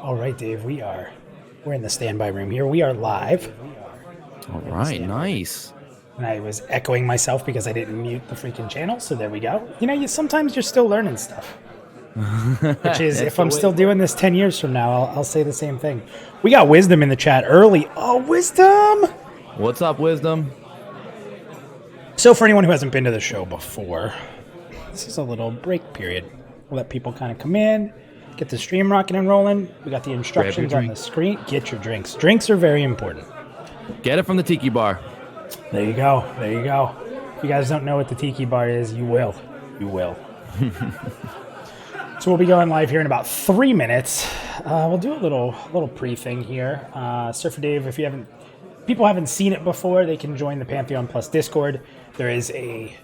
All right, Dave, we're in the standby room here. We are live. All right, nice. And I was echoing myself because I didn't mute the freaking channel, so there we go. You know, sometimes you're still learning stuff. Which is, if I'm still doing this 10 years from now, I'll say the same thing. We got Wisdom in the chat early. Oh, Wisdom! What's up, Wisdom? So for anyone who hasn't been to the show before, this is a little break period. We'll let people kind of come in, get the stream rocking and rolling. We got the instructions on the screen. Get your drinks. Drinks are very important. Get it from the Tiki Bar. There you go. There you go. If you guys don't know what the Tiki Bar is, you will. You will. So we'll be going live here in about 3 minutes. We'll do a little pre-thing here. Surfer Dave, if people haven't seen it before, they can join the Pantheon Plus Discord. There is a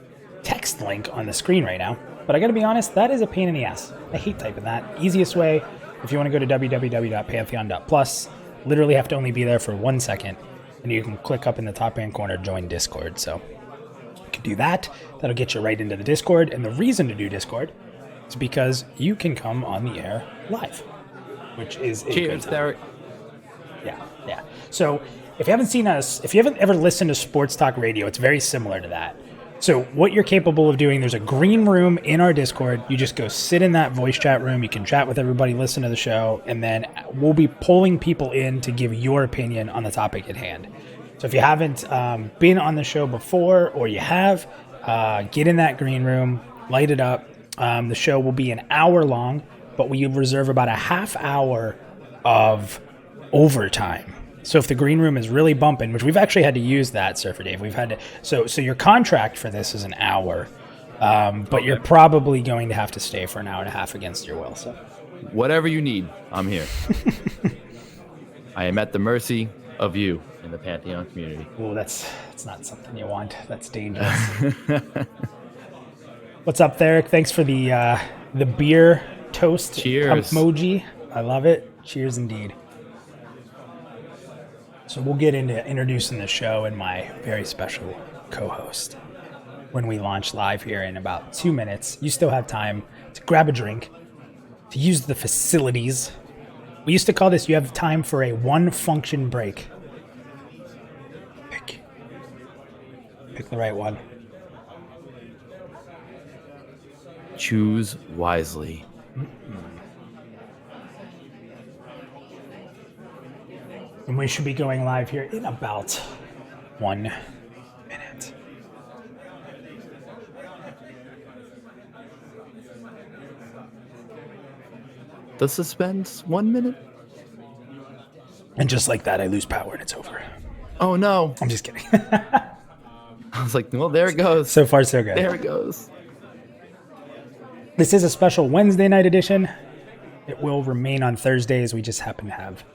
text link on the screen right now. But I gotta be honest, that is a pain in the ass. I hate typing that. Easiest way, if you want to go to www.pantheon.plus, literally have to only be there for 1 second, and you can click up in the top hand corner, join Discord. So you can do that. That'll get you right into the Discord. And the reason to do Discord is because you can come on the air live, which is a good time. Yeah. So if you haven't seen us, if you haven't ever listened to Sports Talk Radio, it's very similar to that. So what you're capable of doing, there's a green room in our Discord. You just go sit in that voice chat room. You can chat with everybody, listen to the show, and then we'll be pulling people in to give your opinion on the topic at hand. So if you haven't been on the show before, or you have, get in that green room, light it up. The show will be an hour long, but we reserve about a half hour of overtime. So if the green room is really bumping, which we've actually had to use that, Surfer Dave, we've had to. So your contract for this is an hour, but you're probably going to have to stay for an hour and a half against your will. So whatever you need, I'm here. I am at the mercy of you in the Pantheon community. Oh, that's not something you want. That's dangerous. What's up, Theric? Thanks for the beer toast. Cheers. Emoji. I love it. Cheers indeed. So we'll get into introducing the show and my very special co-host when we launch live here in about 2 minutes. You still have time to grab a drink, to use the facilities. We used to call this, you have time for a one function break. Pick the right one. Choose wisely. And we should be going live here in about 1 minute. The suspense, 1 minute. And just like that, I lose power and it's over. Oh no. I'm just kidding. I was like, well, there it goes. So far, so good. There it goes. This is a special Wednesday night edition. It will remain on Thursdays. We just happen to have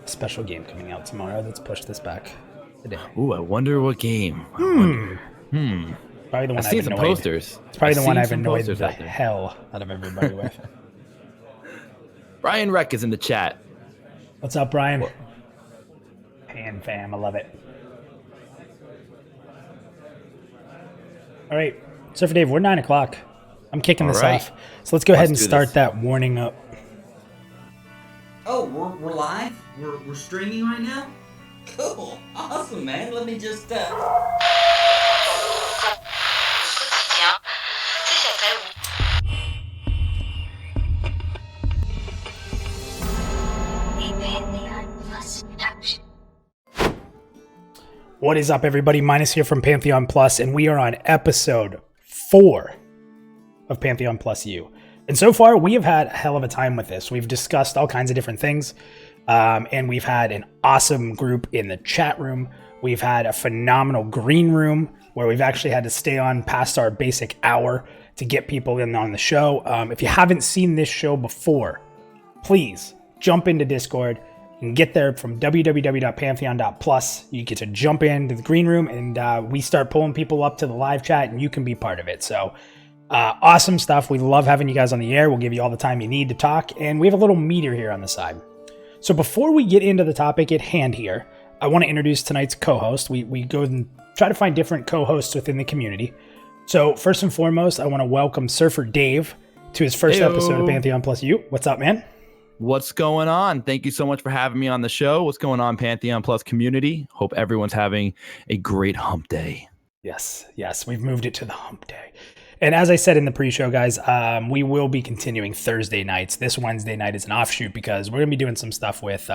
a special game coming out tomorrow. Let's push this back today. Ooh, I wonder what game. Probably the one I've seen some posters. It's probably the one I've annoyed the hell out of everybody with. Brian Reck is in the chat. What's up, Brian? Pan fam, I love it. All right, Surfer Dave, we're 9 o'clock. I'm kicking this off. So let's go ahead and start that warning up. Oh, we're live? We're streaming right now? Cool. Awesome, man. Let me just What is up, everybody? Minus here from Pantheon Plus, and we are on episode 4 of Pantheon PlusYou. And so far, we have had a hell of a time with this. We've discussed all kinds of different things, and we've had an awesome group in the chat room. We've had a phenomenal green room where we've actually had to stay on past our basic hour to get people in on the show. If you haven't seen this show before, please jump into Discord. You can get there from www.pantheon.plus. You get to jump into the green room, and we start pulling people up to the live chat, and you can be part of it. So awesome stuff. We love having you guys on the air. We'll give you all the time you need to talk, and we have a little meter here on the side. So before we get into the topic at hand here, I want to introduce tonight's co-host. We go and try to find different co-hosts within the community. So first and foremost, I want to welcome Surfer Dave to his first episode of Pantheon PlusYou. What's up, man? What's going on? Thank you so much for having me on the show. What's going on, Pantheon Plus community? Hope everyone's having a great hump day. Yes, we've moved it to the hump day. And as I said in the pre-show, guys, we will be continuing Thursday nights. This Wednesday night is an offshoot because we're going to be doing some stuff with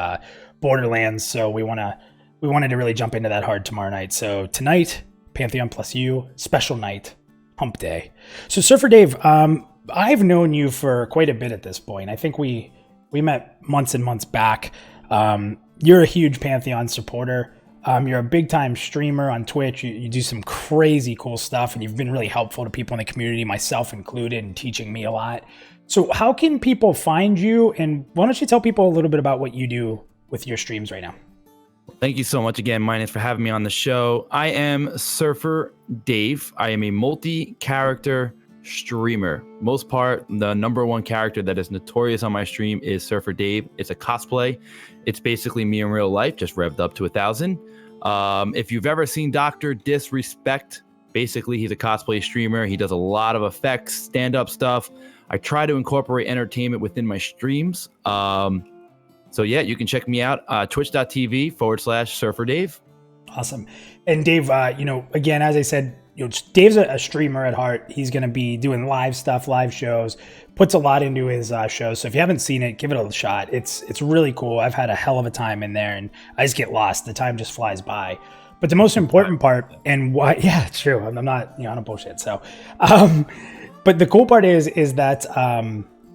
Borderlands. So we wanted to really jump into that hard tomorrow night. So tonight, Pantheon PlusYou, special night, hump day. So Surfer Dave, I've known you for quite a bit at this point. I think we met months and months back. You're a huge Pantheon supporter. You're a big time streamer on Twitch. You do some crazy cool stuff, and you've been really helpful to people in the community, myself included, and teaching me a lot. So how can people find you? And why don't you tell people a little bit about what you do with your streams right now? Thank you so much again, Minus, for having me on the show. I am Surfer Dave. I am a multi-character streamer. Most part, the number one character that is notorious on my stream is Surfer Dave. It's a cosplay. It's basically me in real life, just revved up to 1,000. If you've ever seen Dr. Disrespect, basically he's a cosplay streamer. He does a lot of effects, stand-up stuff. I try to incorporate entertainment within my streams. So yeah, you can check me out, twitch.tv/Surfer Dave. Awesome. And Dave, again, as I said, Dave's a streamer at heart. He's going to be doing live stuff, live shows, puts a lot into his shows. So if you haven't seen it, give it a shot. It's really cool. I've had a hell of a time in there, and I just get lost. The time just flies by. But the most important part, and why, yeah, it's true. I'm not, I don't bullshit. So, but the cool part is that,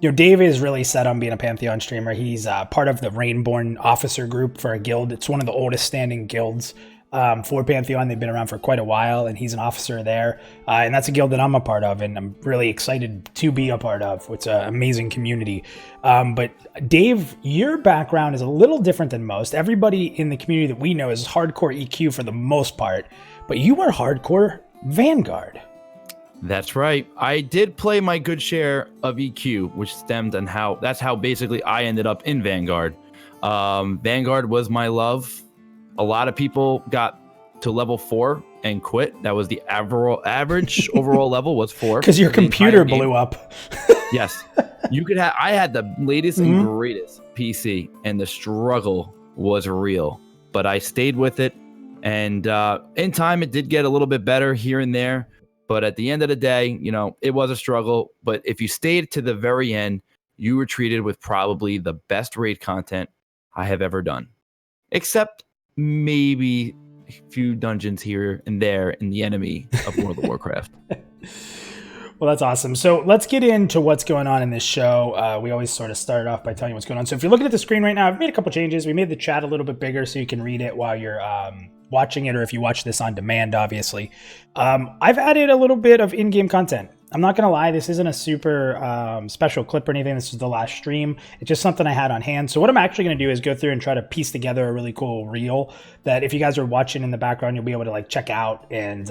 Dave is really set on being a Pantheon streamer. He's part of the Rainborn officer group for a guild. It's one of the oldest standing guilds for Pantheon. They've been around for quite a while, and he's an officer there. And that's a guild that I'm a part of, and I'm really excited to be a part of. It's an amazing community. But Dave, your background is a little different than most. Everybody in the community that we know is hardcore EQ for the most part, but you are hardcore Vanguard. That's right. I did play my good share of EQ, which stemmed on that's how basically I ended up in Vanguard. Vanguard was my love. A lot of people got to level 4 and quit. That was the average overall level was 4. Because your computer blew up. Yes. I had the latest and greatest PC, and the struggle was real. But I stayed with it. And in time, it did get a little bit better here and there. But at the end of the day, it was a struggle. But if you stayed to the very end, you were treated with probably the best raid content I have ever done. Except maybe a few dungeons here and there in the enemy of World of Warcraft. Well, that's awesome. So let's get into what's going on in this show. We always sort of start off by telling you what's going on. So if you're looking at the screen right now, I've made a couple changes. We made the chat a little bit bigger so you can read it while you're watching it, or if you watch this on demand, obviously. I've added a little bit of in-game content. I'm not going to lie, this isn't a super special clip or anything. This is the last stream. It's just something I had on hand. So what I'm actually going to do is go through and try to piece together a really cool reel that if you guys are watching in the background, you'll be able to check out and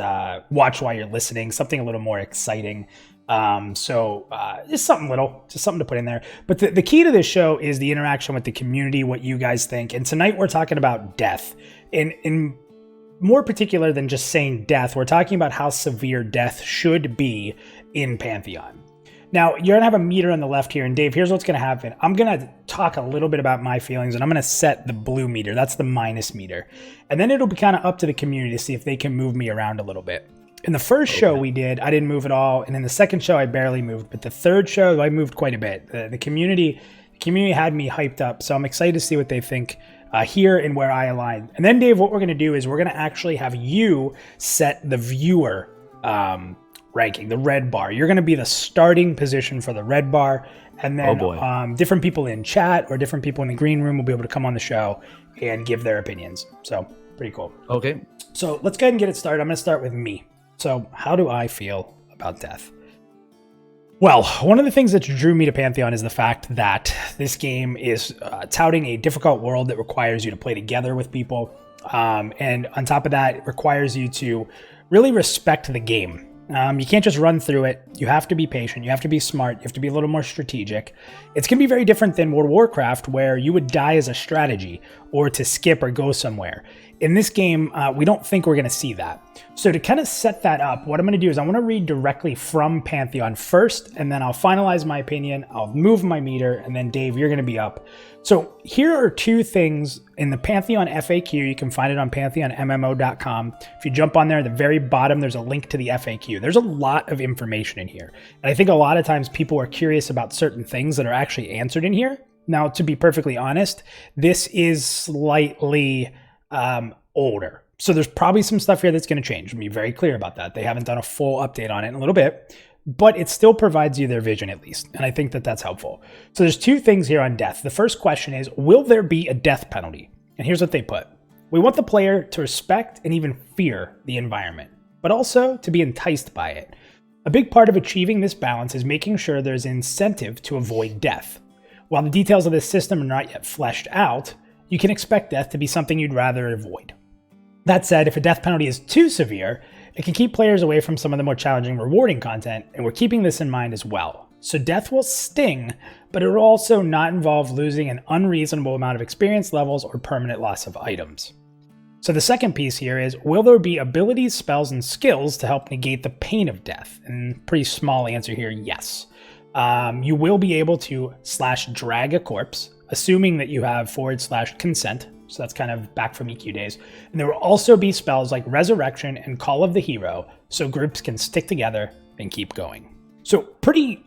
watch while you're listening. Something a little more exciting. Just something little, just something to put in there. But the key to this show is the interaction with the community, what you guys think. And tonight we're talking about death. In more particular than just saying death, we're talking about how severe death should be in Pantheon. Now, you're going to have a meter on the left here, and Dave, here's what's going to happen. I'm going to talk a little bit about my feelings, and I'm going to set the blue meter. That's the minus meter. And then it'll be kind of up to the community to see if they can move me around a little bit. In the first show we did, I didn't move at all, and in the second show, I barely moved. But the third show, I moved quite a bit. The community had me hyped up, so I'm excited to see what they think here and where I align. And then, Dave, what we're going to do is we're going to actually have you set the viewer ranking, the red bar. You're going to be the starting position for the red bar. And then different people in chat or different people in the green room will be able to come on the show and give their opinions. So pretty cool. Okay. So let's go ahead and get it started. I'm going to start with me. So how do I feel about death? Well, one of the things that drew me to Pantheon is the fact that this game is touting a difficult world that requires you to play together with people. And on top of that, it requires you to really respect the game. You can't just run through it. You have to be patient. You have to be smart. You have to be a little more strategic. It's going to be very different than World of Warcraft, where you would die as a strategy or to skip or go somewhere. In this game, we don't think we're going to see that. So to kind of set that up, what I'm going to do is I want to read directly from Pantheon first, and then I'll finalize my opinion. I'll move my meter, and then Dave, you're going to be up. So here are two things in the Pantheon FAQ. You can find it on pantheonmmo.com. If you jump on there at the very bottom, there's a link to the FAQ. There's a lot of information in here. And I think a lot of times people are curious about certain things that are actually answered in here. Now, to be perfectly honest, this is slightly older. So there's probably some stuff here that's going to change. I'll be very clear about that. They haven't done a full update on it in a little bit, but it still provides you their vision at least. And I think that that's helpful. So there's two things here on death. The first question is, will there be a death penalty? And here's what they put. We want the player to respect and even fear the environment, but also to be enticed by it. A big part of achieving this balance is making sure there's an incentive to avoid death. While the details of this system are not yet fleshed out, you can expect death to be something you'd rather avoid. That said, if a death penalty is too severe, it can keep players away from some of the more challenging, rewarding content, and we're keeping this in mind as well. So death will sting, but it will also not involve losing an unreasonable amount of experience levels or permanent loss of items. So the second piece here is, will there be abilities, spells, and skills to help negate the pain of death? And pretty small answer here, yes. You will be able to /drag a corpse, assuming that you have /consent. So that's kind of back from EQ days. And there will also be spells like Resurrection and Call of the Hero, so groups can stick together and keep going. So pretty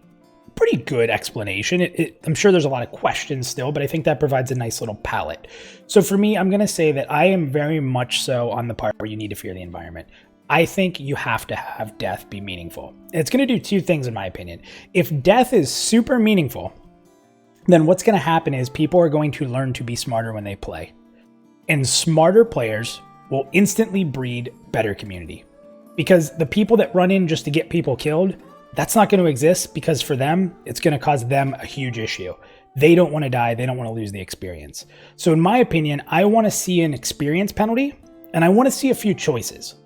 good explanation. I'm sure there's a lot of questions still, but I think that provides a nice little palette. So for me, I'm going to say that I am very much so on the part where you need to fear the environment. I think you have to have death be meaningful. And it's going to do two things in my opinion. If death is super meaningful, then what's going to happen is people are going to learn to be smarter when they play. And smarter players will instantly breed better community. Because the people that run in just to get people killed, that's not going to exist, because for them, it's going to cause them a huge issue. They don't want to die. They don't want to lose the experience. So in my opinion, I want to see an experience penalty, and I want to see a few choices.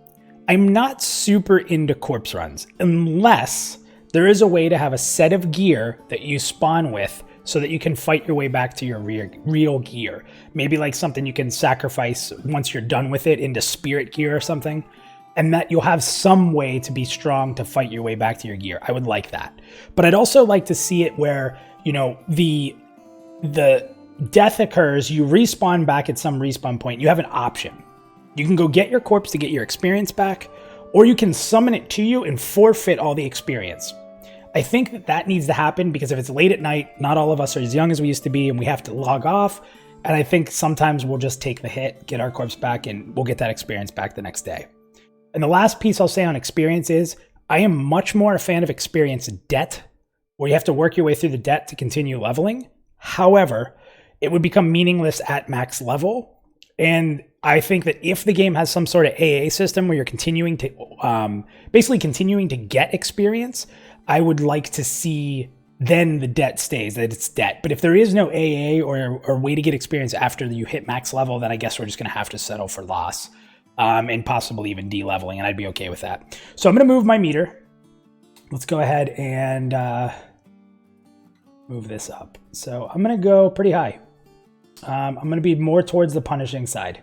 I'm not super into corpse runs unless there is a way to have a set of gear that you spawn with so that you can fight your way back to your real gear. Maybe like something you can sacrifice once you're done with it into spirit gear or something, and that you'll have some way to be strong to fight your way back to your gear. I would like that. But I'd also like to see it where, the death occurs, you respawn back at some respawn point, you have an option. You can go get your corpse to get your experience back, or you can summon it to you and forfeit all the experience. I think that needs to happen because if it's late at night, not all of us are as young as we used to be and we have to log off. And I think sometimes we'll just take the hit, get our corpse back, and we'll get that experience back the next day. And the last piece I'll say on experience is I am much more a fan of experience debt, where you have to work your way through the debt to continue leveling. However, it would become meaningless at max level. And I think that if the game has some sort of AA system where you're continuing to get experience, I would like to see then the debt stays, that it's debt. But if there is no AA or way to get experience after you hit max level, then I guess we're just going to have to settle for loss and possibly even de-leveling, and I'd be okay with that. So I'm going to move my meter. Let's go ahead and move this up. So I'm going to go pretty high. I'm going to be more towards the punishing side.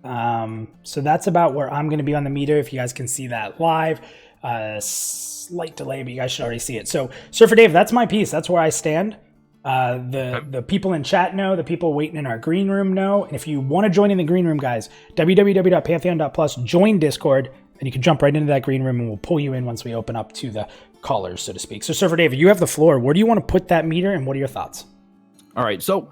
So that's about where I'm going to be on the meter. If you guys can see that live, slight delay, but you guys should already see it. So Surfer Dave, that's my piece. That's where I stand. The people in chat know, the people waiting in our green room know. And if you want to join in the green room, guys, www.pantheon.plus, join Discord, and you can jump right into that green room and we'll pull you in once we open up to the callers, so to speak. So Surfer Dave, you have the floor. Where do you want to put that meter and what are your thoughts? All right. So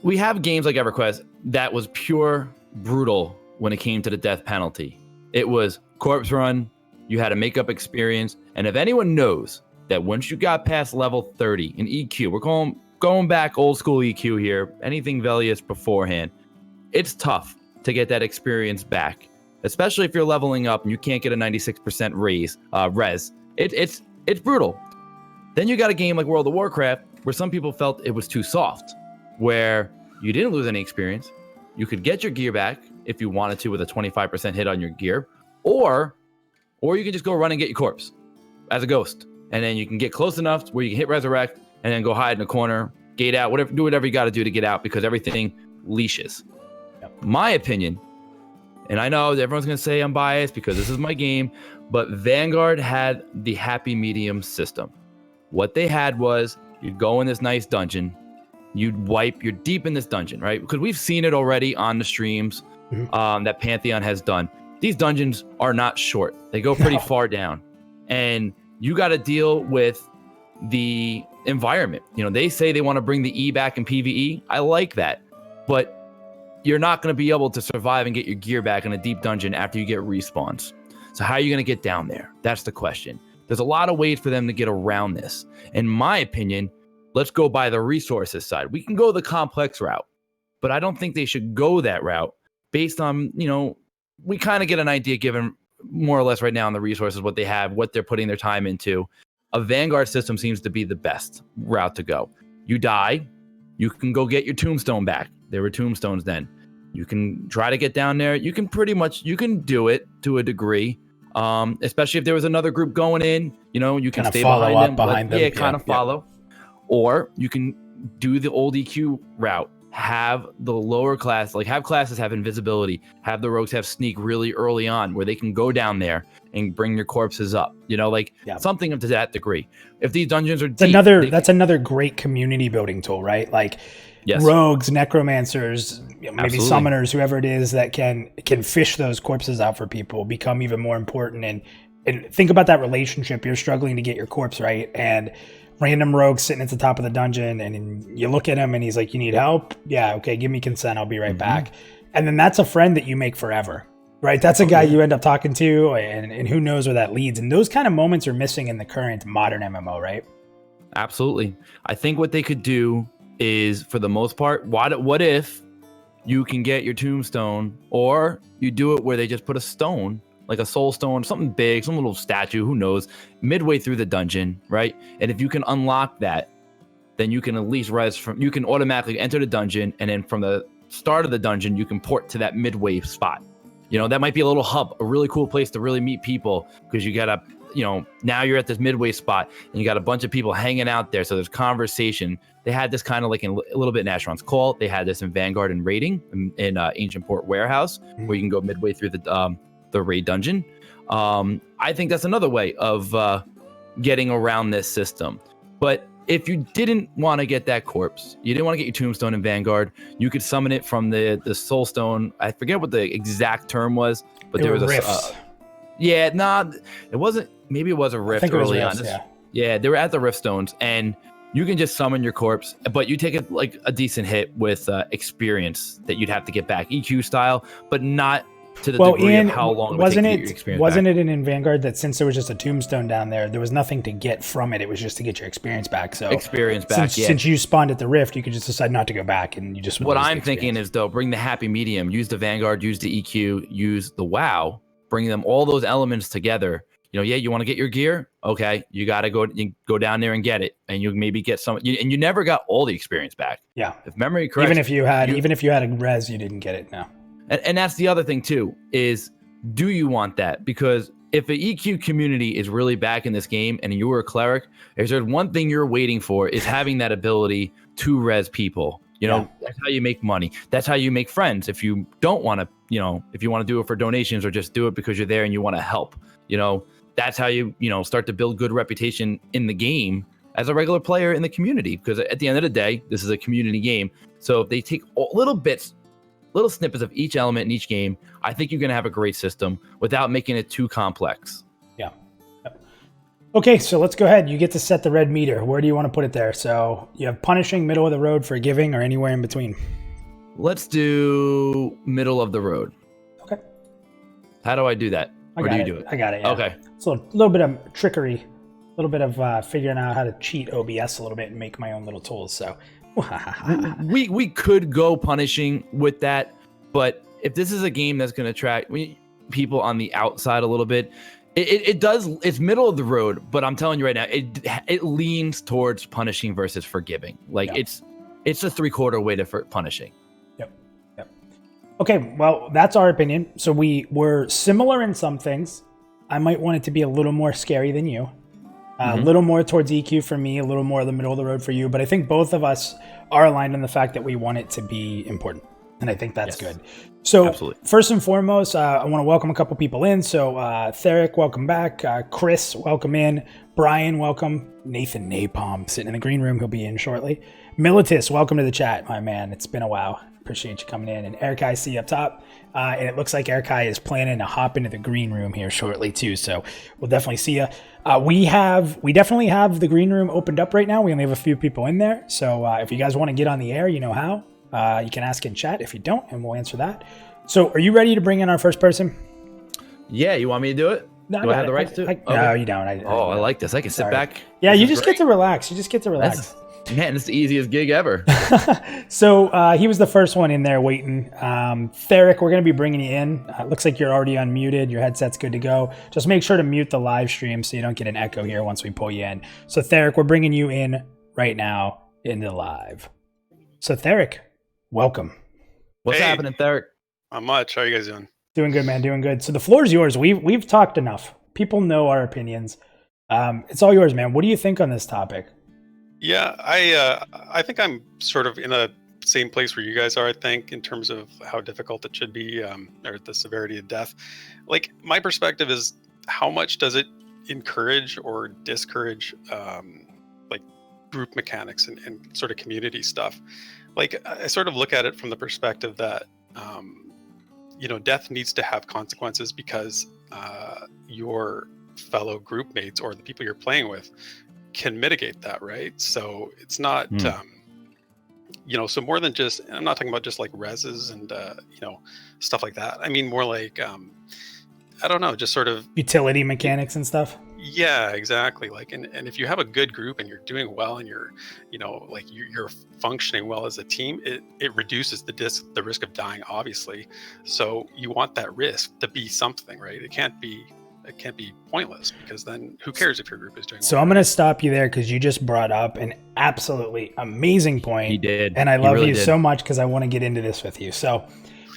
we have games like EverQuest that was pure brutal when it came to the death penalty. It was corpse run. You had a makeup experience. And if anyone knows that once you got past level 30 in EQ, we're going back old school EQ here, anything Velius beforehand, it's tough to get that experience back, especially if you're leveling up and you can't get a 96% res. It's brutal. Then you got a game like World of Warcraft where some people felt it was too soft, where you didn't lose any experience. You could get your gear back if you wanted to with a 25% hit on your gear, or you can just go run and get your corpse as a ghost. And then you can get close enough where you can hit resurrect and then go hide in a corner, gate out, do whatever you got to do to get out, because everything leashes. Yep. My opinion, and I know everyone's going to say I'm biased because this is my game, but Vanguard had the happy medium system. What they had was you'd go in this nice dungeon, you're deep in this dungeon, right? Because we've seen it already on the streams that Pantheon has done. These dungeons are not short. They go pretty far down. And you got to deal with the environment. They say they want to bring the E back in PvE. I like that. But you're not going to be able to survive and get your gear back in a deep dungeon after you get respawns. So how are you going to get down there? That's the question. There's a lot of ways for them to get around this. In my opinion, let's go by the resources side. We can go the complex route, but I don't think they should go that route based on, we kind of get an idea given more or less right now on the resources, what they have, what they're putting their time into. A Vanguard system seems to be the best route to go. You die, you can go get your tombstone back. There were tombstones then. You can try to get down there. You can do it to a degree. Especially if there was another group going in, you can stay behind them. Yeah, kind of follow. Or you can do the old EQ route. Have the lower class, have classes have invisibility, have the rogues have sneak really early on where they can go down there and bring your corpses up, something to that degree. If these dungeons are deep, that's another great community building tool, right? Yes. Rogues, necromancers, maybe summoners, whoever it is that can fish those corpses out for people become even more important. And think about that relationship. You're struggling to get your corpse right, and random rogue sitting at the top of the dungeon, and you look at him and he's like, you need help? Yeah, okay, give me consent, I'll be right back. And then that's a friend that you make forever, right? That's a guy you end up talking to, and who knows where that leads. And those kind of moments are missing in the current modern MMO, right? Absolutely. I think what they could do is, for the most part, what if you can get your tombstone, or you do it where they just put a stone, like a soul stone, something big, some little statue, who knows, midway through the dungeon, right? And if you can unlock that, then you can at least you can automatically enter the dungeon, and then from the start of the dungeon, you can port to that midway spot. That might be a little hub, a really cool place to really meet people, because you gotta, now you're at this midway spot, and you got a bunch of people hanging out there, so there's conversation. They had this kind of a little bit in Asheron's Call. They had this in Vanguard and Raiding in Ancient Port Warehouse, where you can go midway through the raid dungeon. I think that's another way of getting around this system. But if you didn't want to get that corpse, you didn't want to get your tombstone in Vanguard, you could summon it from the soul stone. I forget what the exact term was, but there was a it wasn't. Maybe it was a rift early on. Yeah, they were at the rift stones, and you can just summon your corpse, but you take a decent hit with experience that you'd have to get back, EQ style, but not to the degree of how long it would take to get your experience Wasn't back. it in Vanguard that since there was just a tombstone down there was nothing to get from it? It was just to get your experience back. So since you spawned at the rift, you could just decide not to go back, and you just what I'm thinking is, though, bring the happy medium, use the Vanguard, use the EQ, use the WoW, bring them all those elements together. You want to get your gear? Okay, you got to go down there and get it, and you maybe get some. And you never got all the experience back. Yeah, if memory correct. Even if you had a res, you didn't get it. No. And that's the other thing too, is do you want that? Because if the EQ community is really back in this game, and you were a cleric, if there's one thing you're waiting for, is having that ability to res people. That's how you make money. That's how you make friends. If you don't want to, if you want to do it for donations, or just do it because you're there and you want to help, that's how you, start to build good reputation in the game as a regular player in the community. Because at the end of the day, this is a community game. So if they take little snippets of each element in each game, I think you're going to have a great system without making it too complex. Yeah. Okay, so let's go ahead. You get to set the red meter. Where do you want to put it there? So you have punishing, middle of the road, forgiving, or anywhere in between? Let's do middle of the road. Okay. How do I do that? Or do you do it? I got it, yeah. Okay. So a little bit of trickery, a little bit of figuring out how to cheat OBS a little bit and make my own little tools. So we could go punishing with that, but if this is a game that's going to attract people on the outside a little bit, it's middle of the road, but I'm telling you right now, it leans towards punishing versus forgiving. It's a 3/4 way to punishing. Yep. Okay, well, that's our opinion. So we were similar in some things. I might want it to be a little more scary than you. A little more towards EQ for me, a little more the middle of the road for you. But I think both of us are aligned on the fact that we want it to be important. And I think that's Yes. good. So Absolutely. first and foremost, I want to welcome a couple people in. So Theric, welcome back. Chris, welcome in. Brian, welcome. Nathan Napalm sitting in the green room. He'll be in shortly. Militus, welcome to the chat, my man. It's been a while. Appreciate you coming in. And Eric, I see you up top. And it looks like Eric is planning to hop into the green room here shortly too. So we'll definitely see you. We definitely have the green room opened up right now. We only have a few people in there. So if you guys want to get on the air, you know how. You can ask in chat if you don't, and we'll answer that. So are you ready to bring in our first person? Yeah, you want me to do it? No, do I have the rights to? No, you don't. I like this. I can sit back. Yeah, This you is just great. get to relax. You just get to relax. Man, it's the easiest gig ever. So he was the first one in there waiting. Theric, we're going to be bringing you in. Looks like you're already unmuted. Your headset's good to go. Just make sure to mute the live stream so you don't get an echo here once we pull you in. So Theric, we're bringing you in right now into live. So Theric, welcome. What's happening, Theric? Not much. How are you guys doing? Doing good, man. Doing good. So the floor is yours. We've talked enough. People know our opinions. It's all yours, man. What do you think on this topic? Yeah, I think I'm sort of in a same place where you guys are. I think in terms of how difficult it should be, or the severity of death. Like my perspective is, how much does it encourage or discourage, like group mechanics and sort of community stuff? Like I sort of look at it from the perspective that, death needs to have consequences because your fellow group mates or the people you're playing with can mitigate that, right? So it's not, so more than just, I'm not talking about just like reses and, stuff like that. I mean, more like, I don't know, just sort of utility mechanics and stuff. Yeah, exactly. Like, and if you have a good group and you're doing well and you're, you're functioning well as a team, it reduces the risk of dying, obviously. So you want that risk to be something, right? It can't be pointless, because then who cares if your group is doing well? So I'm going to stop you there because you just brought up an absolutely amazing point. He did. And I love really you did. so much because I want to get into this with you. So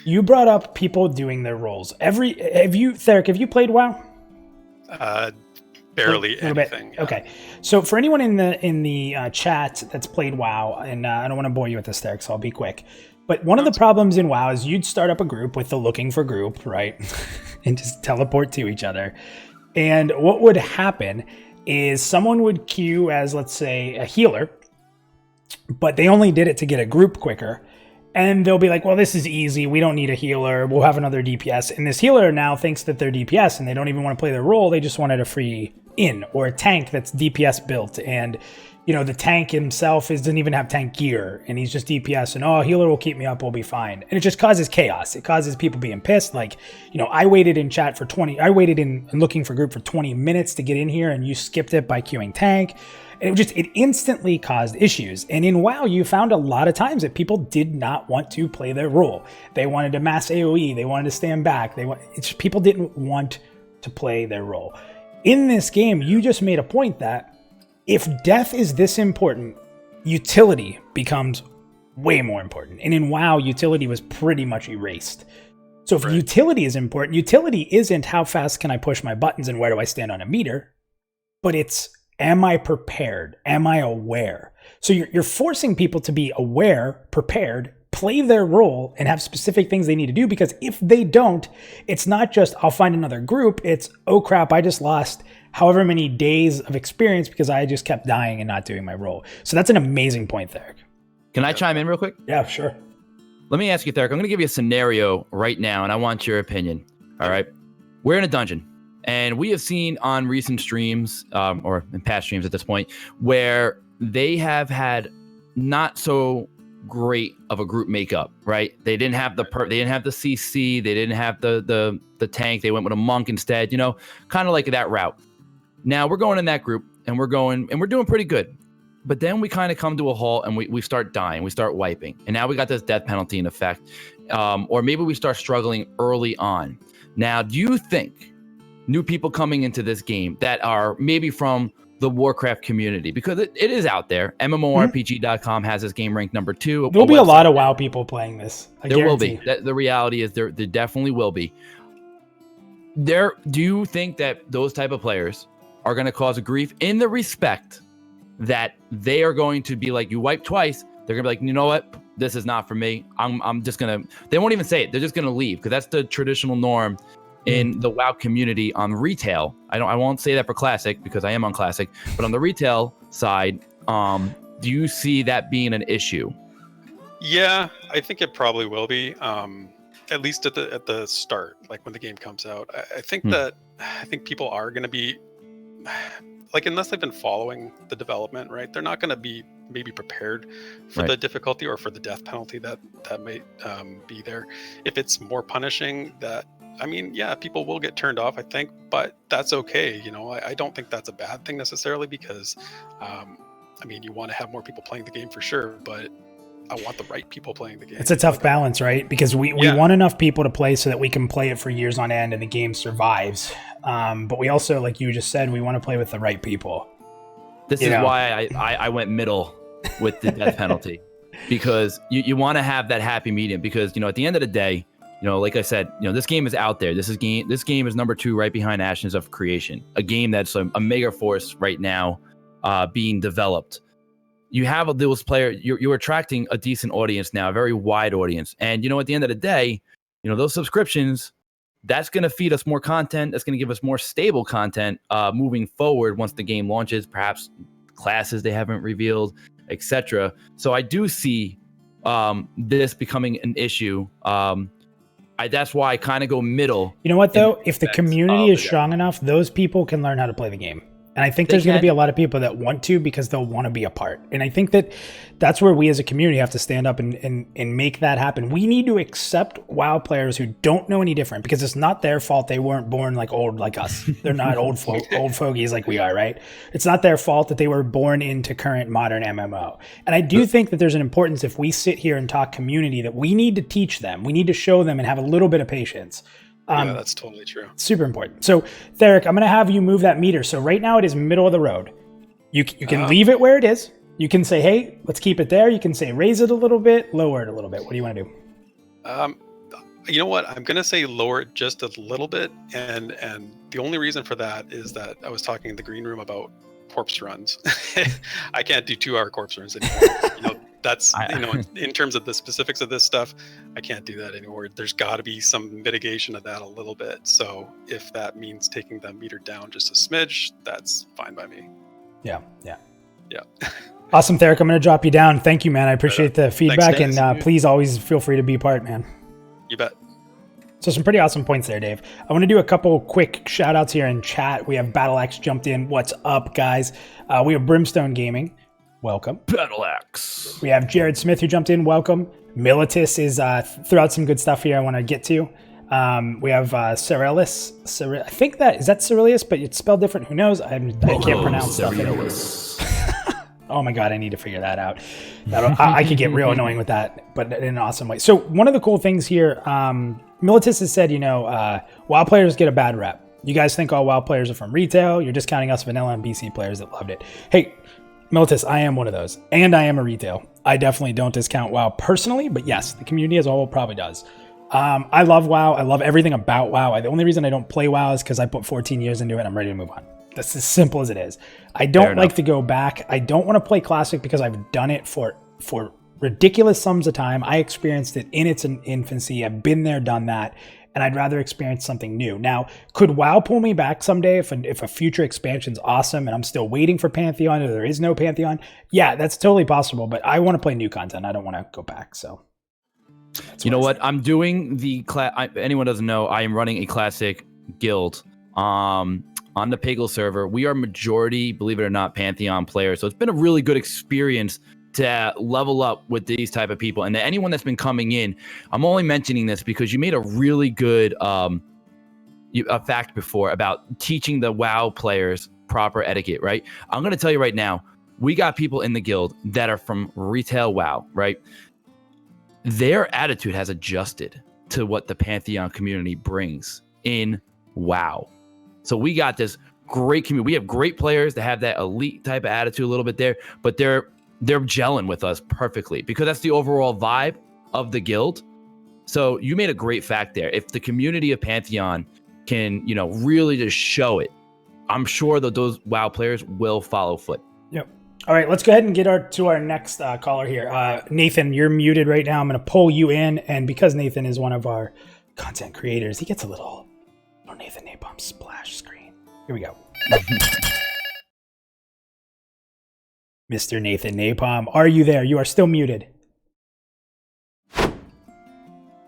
you brought up people doing their roles. Theric, have you played WoW? Barely bit. anything. Yeah. Okay. So for anyone in the chat that's played WoW, and I don't want to bore you with this, Theric, so I'll be quick. But one of the problems in WoW is you'd start up a group with the looking for group, right? And just teleport to each other. And what would happen is someone would queue as, let's say, a healer, but they only did it to get a group quicker. And they'll be like, well, this is easy. We don't need a healer. We'll have another DPS. And this healer now thinks that they're DPS and they don't even want to play their role. They just wanted a free in or a tank that's DPS built. And, the tank himself doesn't even have tank gear and he's just DPS and, oh, healer will keep me up. We'll be fine. And it just causes chaos. It causes people being pissed. Like, I waited in chat I waited in looking for group for 20 minutes to get in here and you skipped it by queuing tank. And it instantly caused issues. And in WoW, you found a lot of times that people did not want to play their role. They wanted to mass AoE. They wanted to stand back. People didn't want to play their role. In this game, you just made a point that if death is this important, utility becomes way more important. And in WoW, utility was pretty much erased. So if utility is important, utility isn't how fast can I push my buttons and where do I stand on a meter, but it's, am I prepared? Am I aware? So you're forcing people to be aware, prepared, play their role, and have specific things they need to do, because if they don't, it's not just, I'll find another group. It's, oh crap, I just lost however many days of experience because I just kept dying and not doing my role. So that's an amazing point, Theric. Can I chime in real quick? Yeah, sure. Let me ask you, Theric. I'm going to give you a scenario right now, and I want your opinion. All right. We're in a dungeon. And we have seen on recent streams, or in past streams at this point, where they have had not so great of a group makeup, right? They didn't have the CC, they didn't have the tank. They went with a monk instead, kind of like that route. Now we're going in that group, and we're doing pretty good. But then we kind of come to a halt, and we start dying, we start wiping, and now we got this death penalty in effect, or maybe we start struggling early on. Now, do you think new people coming into this game that are maybe from the Warcraft community, because it is out there. MMORPG.com has this game ranked number 2. There'll be a lot of WoW people playing this. There will be. The reality is there definitely will be. Do you think that those type of players are going to cause a grief in the respect that they are going to be like, you wipe twice? They're going to be like, you know what? this is not for me. I'm just gonna. They won't even say it. They're just gonna leave because that's the traditional norm in the WoW community on retail. I won't say that for Classic because I am on Classic, but on the retail side, do you see that being an issue? Yeah, I think it probably will be. At least at the start, like when the game comes out. I think people are going to be like, unless they've been following the development, right? They're not going to be maybe prepared for the difficulty or for the death penalty that may be there. If it's more punishing, people will get turned off, I think, but that's okay. I don't think that's a bad thing necessarily because, you want to have more people playing the game for sure, but I want the right people playing the game. It's a tough balance, right? Because we want enough people to play so that we can play it for years on end and the game survives. But we also, like you just said, we want to play with the right people. This is why I went middle with the death penalty, because you want to have that happy medium. Because at the end of the day, like I said, this game is out there. This game is number 2 right behind Ashes of Creation, a game that's a mega force right now, being developed. You have those players, you're attracting a decent audience now, a very wide audience. And, at the end of the day, those subscriptions, that's going to feed us more content. That's going to give us more stable content moving forward once the game launches, perhaps classes they haven't revealed, etc. So I do see this becoming an issue. That's why I kind of go middle. You know what, though? If the community is strong enough, those people can learn how to play the game. And I think there's going to be a lot of people that want to because they'll want to be a part. And I think that's where we as a community have to stand up and make that happen. We need to accept WoW players who don't know any different because it's not their fault they weren't born old like us. They're not old fogies like we are, right? It's not their fault that they were born into current modern MMO. And I do think that there's an importance if we sit here and talk community that we need to teach them. We need to show them and have a little bit of patience. Yeah, that's totally true. Super important. So, Theric, I'm going to have you move that meter. So right now it is middle of the road. You can leave it where it is. You can say, hey, let's keep it there. You can say raise it a little bit, lower it a little bit. What do you want to do? You know what? I'm going to say lower it just a little bit. And the only reason for that is that I was talking in the green room about corpse runs. I can't do 2-hour corpse runs anymore. That's, in terms of the specifics of this stuff, I can't do that anymore. There's got to be some mitigation of that a little bit. So if that means taking the meter down just a smidge, that's fine by me. Yeah. Awesome, Theric. I'm going to drop you down. Thank you, man. I appreciate the feedback. Thanks, and please always feel free to be part, man. You bet. So some pretty awesome points there, Dave. I want to do a couple quick shout outs here in chat. We have BattleAxe jumped in. What's up, guys? We have Brimstone Gaming. Welcome. BattleAxe. We have Jared Smith who jumped in. Welcome. Militus is threw out some good stuff here I want to get to. We have Cerilius. I think is that Cerilius, but it's spelled different. Who knows? I can't pronounce stuff. Oh my God, I need to figure that out. I could get real annoying with that, but in an awesome way. So one of the cool things here, Militus has said, WoW players get a bad rep. You guys think all WoW players are from retail. You're discounting us vanilla and BC players that loved it. Hey, Militus, I am one of those, and I am a retail. I definitely don't discount WoW personally, but yes, the community as a whole probably does. I love WoW. I love everything about WoW. The only reason I don't play WoW is because I put 14 years into it and I'm ready to move on. That's as simple as it is. I don't like to go back. I don't want to play Classic because I've done it for ridiculous sums of time. I experienced it in its infancy. I've been there, done that. And I'd rather experience something new. Now, could WoW pull me back someday if a future expansion's awesome and I'm still waiting for Pantheon or there is no Pantheon? Yeah, that's totally possible, but I want to play new content. I don't want to go back, so. You know what? I'm doing anyone doesn't know, I am running a Classic guild on the Pagel server. We are majority, believe it or not, Pantheon players. So it's been a really good experience to level up with these type of people. And to anyone that's been coming in, I'm only mentioning this because you made a really good a fact before about teaching the WoW players proper etiquette, right? I'm going to tell you right now, we got people in the guild that are from retail WoW, right? Their attitude has adjusted to what the Pantheon community brings in WoW. So we got this great community. We have great players that have that elite type of attitude a little bit there, but they're gelling with us perfectly because that's the overall vibe of the guild. So you made a great fact there. If the community of Pantheon can, really just show it, I'm sure that those WoW players will follow foot. Yep. All right, let's go ahead and get to our next caller here. Nathan, you're muted right now. I'm going to pull you in, and because Nathan is one of our content creators, he gets a little Nathan Napalm splash screen. Here we go. Mr. Nathan Napalm, are you there? You are still muted.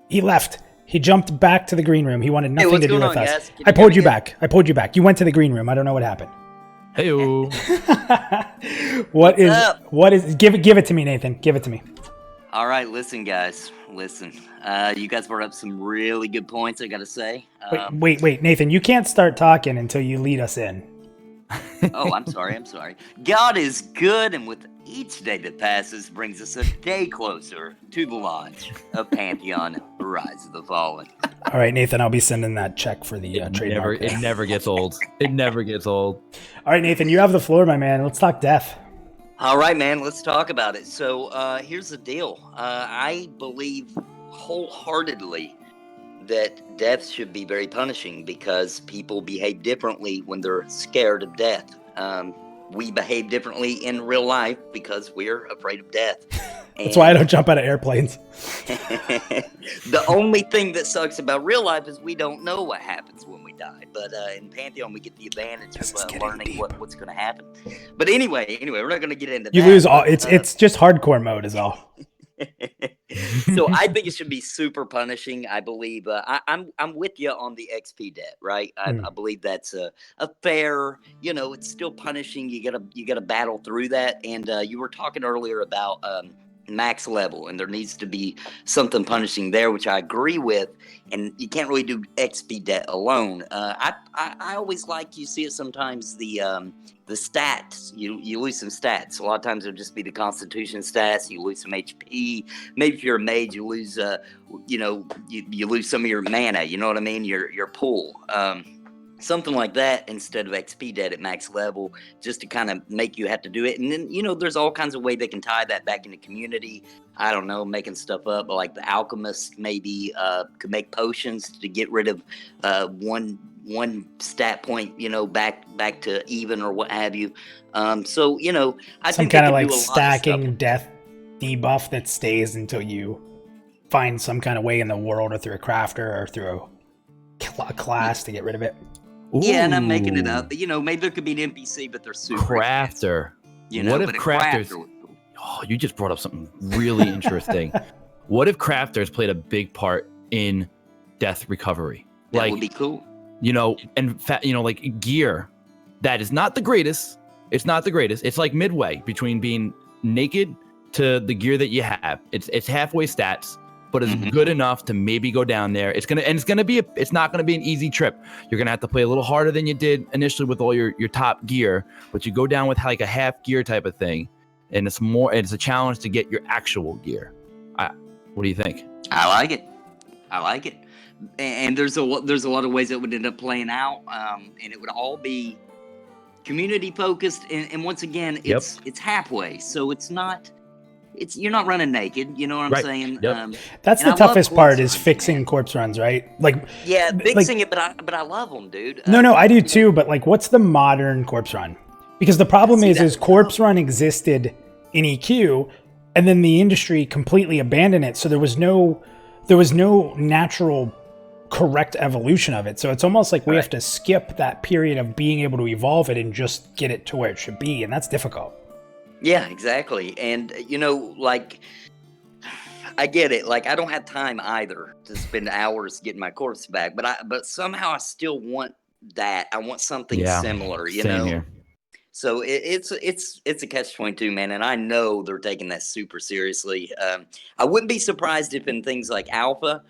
He left. He jumped back to the green room. He wanted nothing to do with us. I pulled you back. You went to the green room. I don't know what happened. Hey-o. What is give it to me, Nathan. Give it to me. All right, listen, guys. Listen. You guys brought up some really good points, I gotta say. Wait, Nathan, you can't start talking until you lead us in. Oh, I'm sorry. God is good, and with each day that passes brings us a day closer to the launch of Pantheon, Rise of the Fallen. All right, Nathan, I'll be sending that check for the trademark. It never gets old. It never gets old. All right, Nathan, you have the floor, my man. Let's talk death. All right, man, let's talk about it. So here's the deal. I believe wholeheartedly that death should be very punishing because people behave differently when they're scared of death. We behave differently in real life because we're afraid of death. That's why I don't jump out of airplanes. The only thing that sucks about real life is we don't know what happens when we die. But in Pantheon, we get the advantage of learning what's going to happen. But anyway, we're not going to get into that. You lose all. It's just hardcore mode is all. So I think it should be super punishing. I believe I'm with you on the XP debt, right? I believe that's a fair. It's still punishing. You gotta battle through that. And you were talking earlier about max level, and there needs to be something punishing there, which I agree with. And you can't really do XP debt alone. I always you see it sometimes the stats, you lose some stats. A lot of times it'll just be the constitution stats. You lose some HP. Maybe if you're a mage, you lose, you lose some of your mana. You know what I mean? Your pool, something like that instead of XP debt at max level, just to kind of make you have to do it. And then there's all kinds of ways they can tie that back into community. I don't know, making stuff up, but like the alchemist maybe could make potions to get rid of one stat point, back to even or what have you. I some kind of like stacking death debuff that stays until you find some kind of way in the world or through a crafter or through a class to get rid of it. Ooh. Yeah, and I'm making it up. Maybe there could be an NPC, but they're super crafter. What if crafters? Oh, you just brought up something really interesting. What if crafters played a big part in death recovery? That would be cool. Like gear that is not the greatest. It's not the greatest. It's like midway between being naked to the gear that you have. It's halfway stats, but it's good enough to maybe go down there. It's not gonna be an easy trip. You're gonna have to play a little harder than you did initially with all your top gear, but you go down with like a half gear type of thing, and it's a challenge to get your actual gear. What do you think? I like it. And there's a lot of ways that would end up playing out, and it would all be community focused. And once again, it's halfway, so you're not running naked. You know what I'm saying? Yep. That's the toughest part is fixing corpse runs, right? Fixing it, but I love them, dude. No, I do too. But what's the modern corpse run? Because the problem is corpse run existed in EQ, and then the industry completely abandoned it. So there was no natural correct evolution of it. So it's almost like we have to skip that period of being able to evolve it and just get it to where it should be, and that's difficult. Yeah, exactly. And I get it. I don't have time either to spend hours getting my corpse back, but somehow I still want that. I want something similar, Same here. So it's a catch-22, man, and I know they're taking that super seriously. I wouldn't be surprised if in things like alpha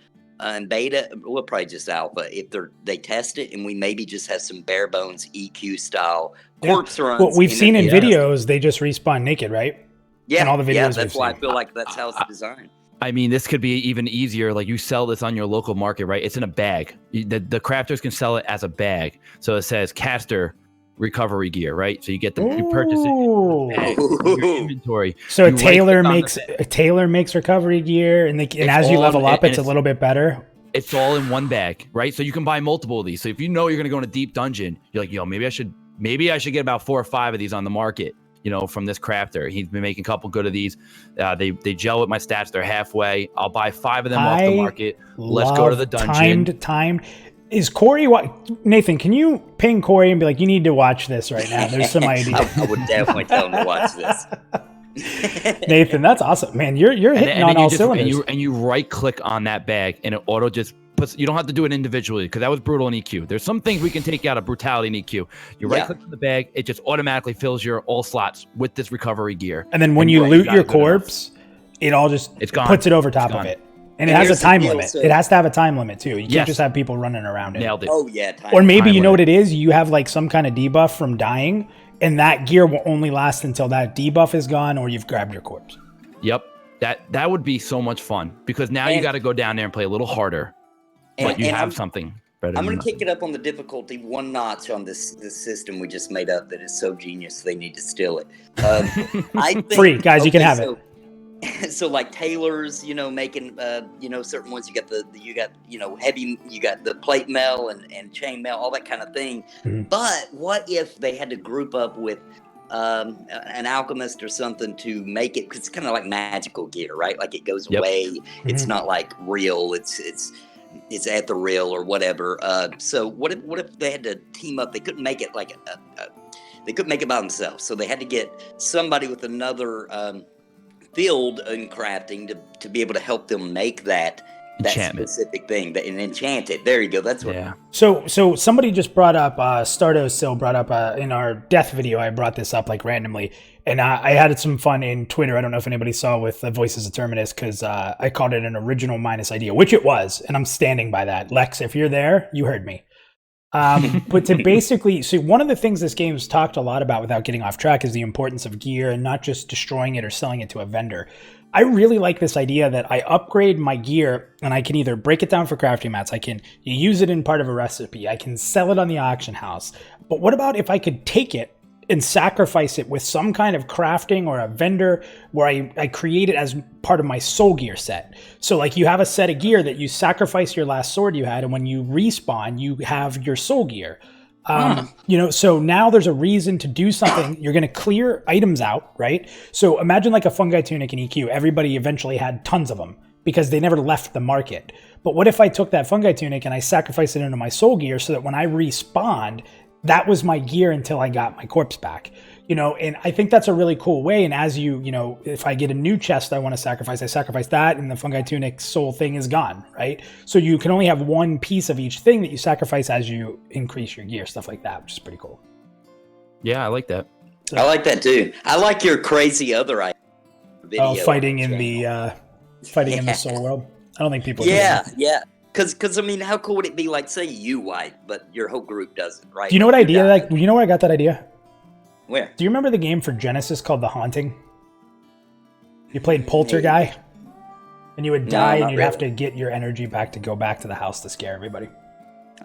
and beta, well, probably just alpha, if they test it and we maybe just have some bare bones EQ style corpse runs. What we've seen in videos, they just respawn naked, right? Yeah, in all the videos that's why I feel like that's how it's designed. I mean, this could be even easier. Like you sell this on your local market, right? It's in a bag. The crafters can sell it as a bag. So it says caster recovery gear, right? So you get you purchase it in your inventory. So a tailor makes recovery gear, and as you level up, it's a little bit better. It's all in one bag, right? So you can buy multiple of these. So if you know you're going to go in a deep dungeon, you're like, yo, maybe I should get about 4 or 5 of these on the market. from this crafter. He's been making a couple good of these. They gel with my stats. They're halfway. I'll buy 5 of them off the market. Let's go to the dungeon. Timed. Is Corey, Nathan, can you ping Corey and be like, you need to watch this right now? There's some ideas. I would definitely tell him to watch this. Nathan, that's awesome, man. You're hitting on all cylinders. And you right click on that bag and it auto just puts, you don't have to do it individually because that was brutal in EQ. There's some things we can take out of brutality in EQ. You right click on the bag, it just automatically fills your all slots with this recovery gear. And then when you loot your corpse, it all just puts it over top of it. And it has a time limit. It has to have a time limit too. You can't just have people running around it. Nailed it. Oh yeah. Or maybe you know what it is? You have like some kind of debuff from dying, and that gear will only last until that debuff is gone or you've grabbed your corpse. Yep. That would be so much fun because now you got to go down there and play a little harder, but you have something better. I'm going to kick it up on the difficulty 1 notch on this system we just made up that is so genius they need to steal it. I think, free, guys, you can have it. So like tailors, making certain ones. You got heavy. You got the plate mail and chain mail, all that kind of thing. Mm-hmm. But what if they had to group up with an alchemist or something to make it? Because it's kind of like magical gear, right? Like it goes away. Mm-hmm. It's not like real. It's ethereal or whatever. So what if they had to team up? They couldn't make it like they couldn't make it by themselves. So they had to get somebody with another field in crafting to be able to help them make that specific thing and enchant it. There you go. That's what. Yeah. So somebody just brought up Stardo brought up in our death video. I brought this up like randomly, and I had some fun in Twitter. I don't know if anybody saw with the Voices of Terminus because I called it an original minus idea, which it was, and I'm standing by that. Lex, if you're there, you heard me. But to basically, so one of the things this game's talked a lot about without getting off track is the importance of gear and not just destroying it or selling it to a vendor. I really like this idea that I upgrade my gear and I can either break it down for crafting mats, I can use it in part of a recipe, I can sell it on the auction house. But what about if I could take it and sacrifice it with some kind of crafting or a vendor where I create it as part of my soul gear set. So like you have a set of gear that you sacrifice your last sword you had, and when you respawn, you have your soul gear. So now there's a reason to do something. You're going to clear items out, right? So imagine like a fungi tunic in EQ. Everybody eventually had tons of them because they never left the market. But what if I took that fungi tunic and I sacrificed it into my soul gear so that when I respawned, that was my gear until I got my corpse back, and I think that's a really cool way. And as if I get a new chest I want to sacrifice, I sacrifice that and the fungi tunic soul thing is gone, right? So you can only have one piece of each thing that you sacrifice as you increase your gear, stuff like that, which is pretty cool. Yeah, I like that. So, I like that too. I like your crazy other video. Fighting in the soul world. I don't think people do that. Yeah. Because I mean, how cool would it be? Like, say you wipe, but your whole group doesn't, right? Do you know what idea? Like, you know where I got that idea? Where? Do you remember the game for Genesis called The Haunting? You played Poltergeist, and you would die, and you'd have to get your energy back to go back to the house to scare everybody.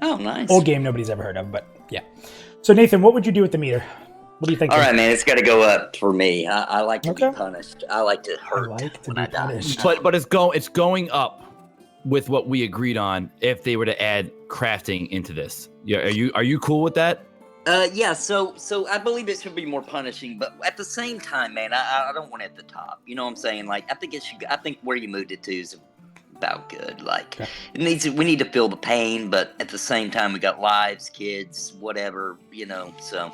Oh, nice. Old game nobody's ever heard of, but yeah. So Nathan, what would you do with the meter? What do you think? All right, man, it's got to go up for me. I like to be punished. I like to hurt when I die. But it's going up with what we agreed on if they were to add crafting into this. Yeah, are you cool with that? Yeah, so I believe it should be more punishing, but at the same time, man, I don't want it at the top. You know what I'm saying? Like, I think where you moved it to is about good. Like, we need to feel the pain, but at the same time, we got lives, kids, whatever, so.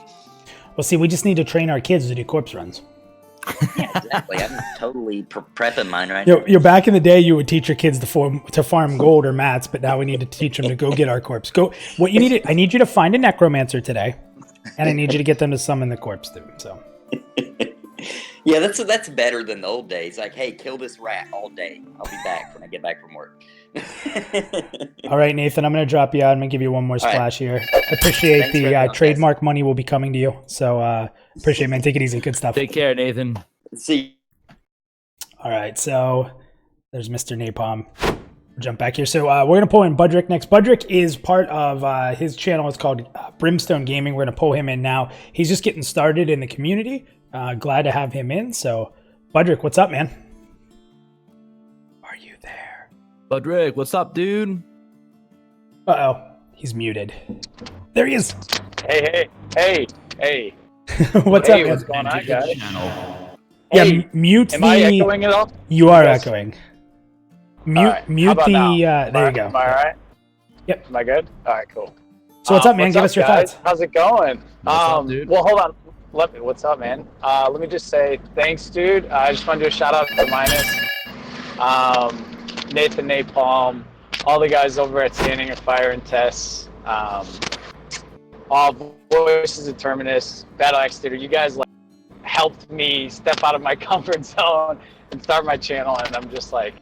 Well, see, we just need to train our kids to do corpse runs. Yeah, exactly. I'm totally prepping mine right now. You're back in the day, you would teach your kids to farm gold or mats, but now we need to teach them to go get our corpse. What you need? I need you to find a necromancer today, and I need you to get them to summon the corpse through. So. Yeah, that's better than the old days. Like, hey, kill this rat all day. I'll be back when I get back from work. All right, Nathan, I'm going to drop you out. I'm going to give you one more splash here. I appreciate the trademark money will be coming to you. So appreciate it, man. Take it easy. Good stuff. Take care, Nathan. See. All right, so there's Mr. Napalm. Jump back here. So we're going to pull in Budrick next. Budrick is part of his channel. It's called Brimstone Gaming. We're going to pull him in now. He's just getting started in the community. Glad to have him in. So, Budrick, what's up, man? Are you there? Budrick, what's up, dude? Uh-oh. He's muted. There he is. Hey. What's Hey, up, what's man? going on, guys? Yeah, Hey, mute am the. I echoing at all? You are Yes. echoing. All Mute, right. How mute about the. now? There you go. Am I all right? Yep. Am I good? All right, cool. So what's up, man? Give us your guys? thoughts. How's it going? What's up, dude? Well, hold on. What's up, man? Let me just say thanks, dude. I just want to do a shout out to Minus, Nathan, Napalm, all the guys over at Standing of Fire and Tess, all Voices of Terminus, Battle Axe Theater. You guys like helped me step out of my comfort zone and start my channel, and I'm just like,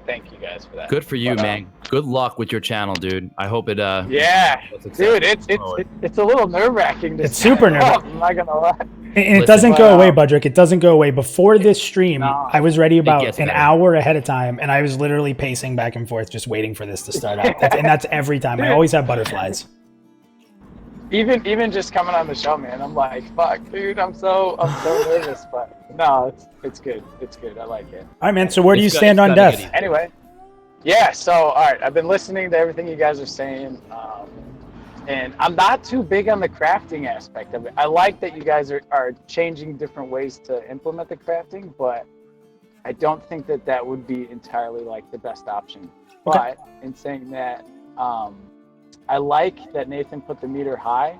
thank you guys for that. Good for you, But, man. Good luck with your channel, dude. I hope it. Yeah, dude, it's a little nerve wracking. It's super nerve-wracking. I'm not gonna lie. And it Listen, doesn't go away, Budrick. It doesn't go away. Before this stream, No. I was ready about gets an better. hour ahead of time, and I was literally pacing back and forth, just waiting for this to start out. And that's every time. I always have butterflies. Even just coming on the show, man, I'm like, fuck, dude, I'm so nervous, but no, it's good. It's good. I like it. All right, man. So where do you It's stand on gotta get death? easy. Anyway, yeah. So all right, I've been listening to everything you guys are saying, and I'm not too big on the crafting aspect of it. I like that you guys are changing different ways to implement the crafting, but I don't think that would be entirely like the best option. Okay. But in saying that, I like that Nathan put the meter high,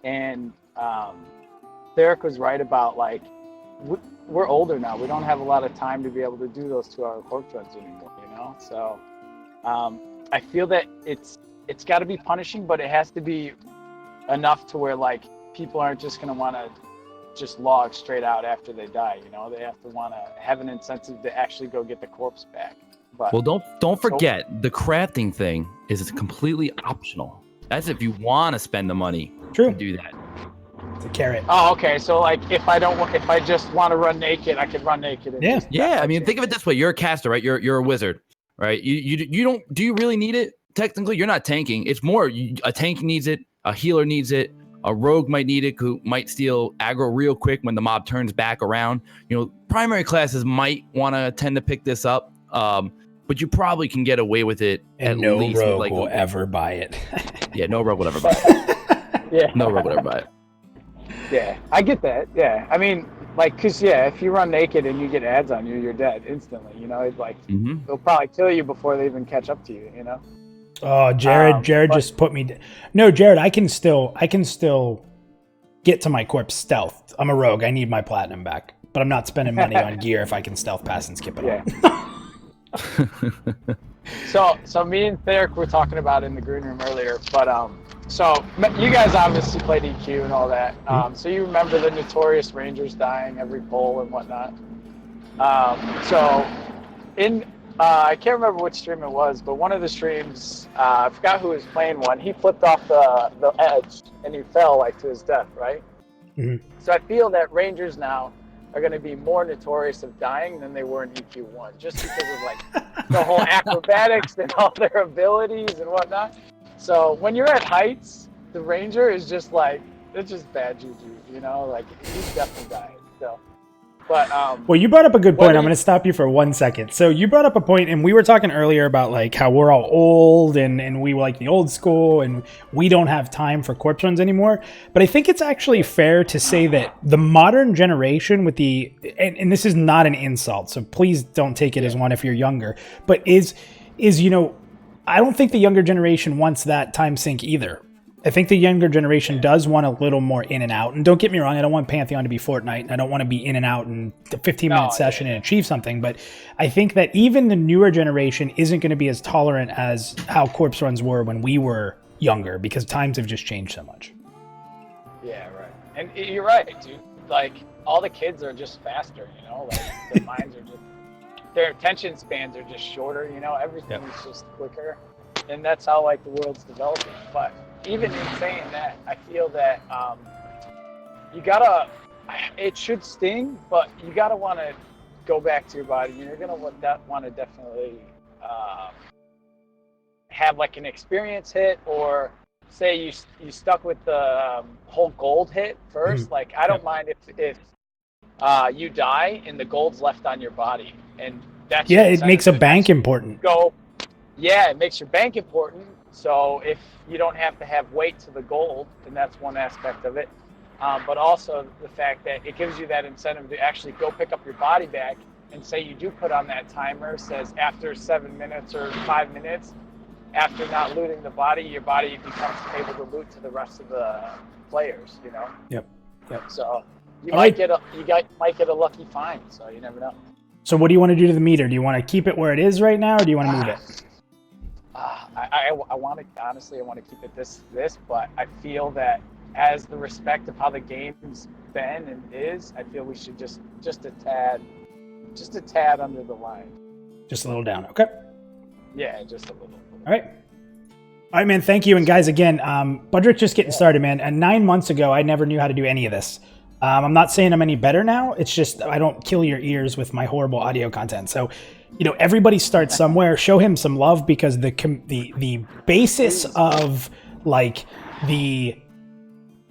and Derek was right about like we're older now. We don't have a lot of time to be able to do those 2-hour corpse runs anymore, you know. So I feel that it's got to be punishing, but it has to be enough to where like people aren't just going to want to just log straight out after they die. You know, they have to want to have an incentive to actually go get the corpse back. But Well, don't forget the crafting thing is completely optional. That's if you want to spend the money True. to do that. It's a carrot. oh, okay. So like if I just want to run naked, I can run naked. And Yeah. just- Yeah, I mean, think of it this way: you're a caster, right? You're a wizard, right? You don't. Do you really need it? Technically, you're not tanking. It's more a tank needs it, a healer needs it, a rogue might need it, who might steal aggro real quick when the mob turns back around. You know, primary classes might want to tend to pick this up, but you probably can get away with it. And at no least with, rogue like, will ever buy it. Yeah, no rogue will ever buy it. Yeah. No rogue will ever buy it. Yeah, I get that. Yeah, I mean, like, cause yeah, if you run naked and you get ads on you, you're dead instantly. You know, it's like Mm-hmm. they'll probably kill you before they even catch up to you. You know. Oh, Jared but- just put me. No, Jared, I can still get to my corpse stealth. I'm a rogue. I need my platinum back, but I'm not spending money on gear if I can stealth pass and skip it. Yeah. So me and Theric were talking about it in the green room earlier, but so you guys obviously played EQ and all that. So you remember the notorious Rangers dying every poll and whatnot. So in I can't remember which stream it was, but one of the streams, I forgot who was playing one. He flipped off the edge and he fell like to his death, right? Mhm. So I feel that Rangers now are going to be more notorious of dying than they were in EQ1, just because of like the whole acrobatics and all their abilities and whatnot. So when you're at heights, the Ranger is just like, it's just bad juju, you know, like he's definitely dying. So, but Well, you brought up a good What point. do I'm you- going to stop you for 1 second. So you brought up a point, and we were talking earlier about like how we're all old and we like the old school and we don't have time for corpse runs anymore. But I think it's actually fair to say that the modern generation with the, and this is not an insult, so please don't take it as one if you're younger, but is, you know, I don't think the younger generation wants that time sink either. I think the younger generation does want a little more in and out. And don't get me wrong, I don't want Pantheon to be Fortnite. And I don't want to be in and out in a 15-minute session and achieve something. But I think that even the newer generation isn't going to be as tolerant as how corpse runs were when we were younger, because times have just changed so much. yeah, right. And you're right, dude. Like all the kids are just faster, you know, like their minds are just, their attention spans are just shorter, you know, everything is just quicker. And that's how like the world's developing. But even in saying that, I feel that you gotta, it should sting, but you gotta want to go back to your body. You're gonna want to definitely have like an experience hit, or say you stuck with the whole gold hit first. Like I don't mind if you die and the gold's left on your body, and that's Yeah, your it makes a incentive to bank actually important. go. Yeah, it makes your bank important. So if you don't have to have weight to the gold, then that's one aspect of it. but also the fact that it gives you that incentive to actually go pick up your body back, and say you do put on that timer, says after 7 minutes or 5 minutes, after not looting the body, your body becomes able to loot to the rest of the players, you know? Yep. So you All might right. might get a lucky find, so you never know. So what do you want to do to the meter? Do you want to keep it where it is right now, or do you want to move it? I want to, honestly, I want to keep it this, but I feel that as the respect of how the game's been and is, I feel we should just a tad under the line. Just a little down. Okay. Yeah, just a little. All right, man. Thank you. And guys, again, Budrick's just getting started, man. And 9 months ago, I never knew how to do any of this. I'm not saying I'm any better now. It's just I don't kill your ears with my horrible audio content. So, everybody starts somewhere. Show him some love, because the basis of like the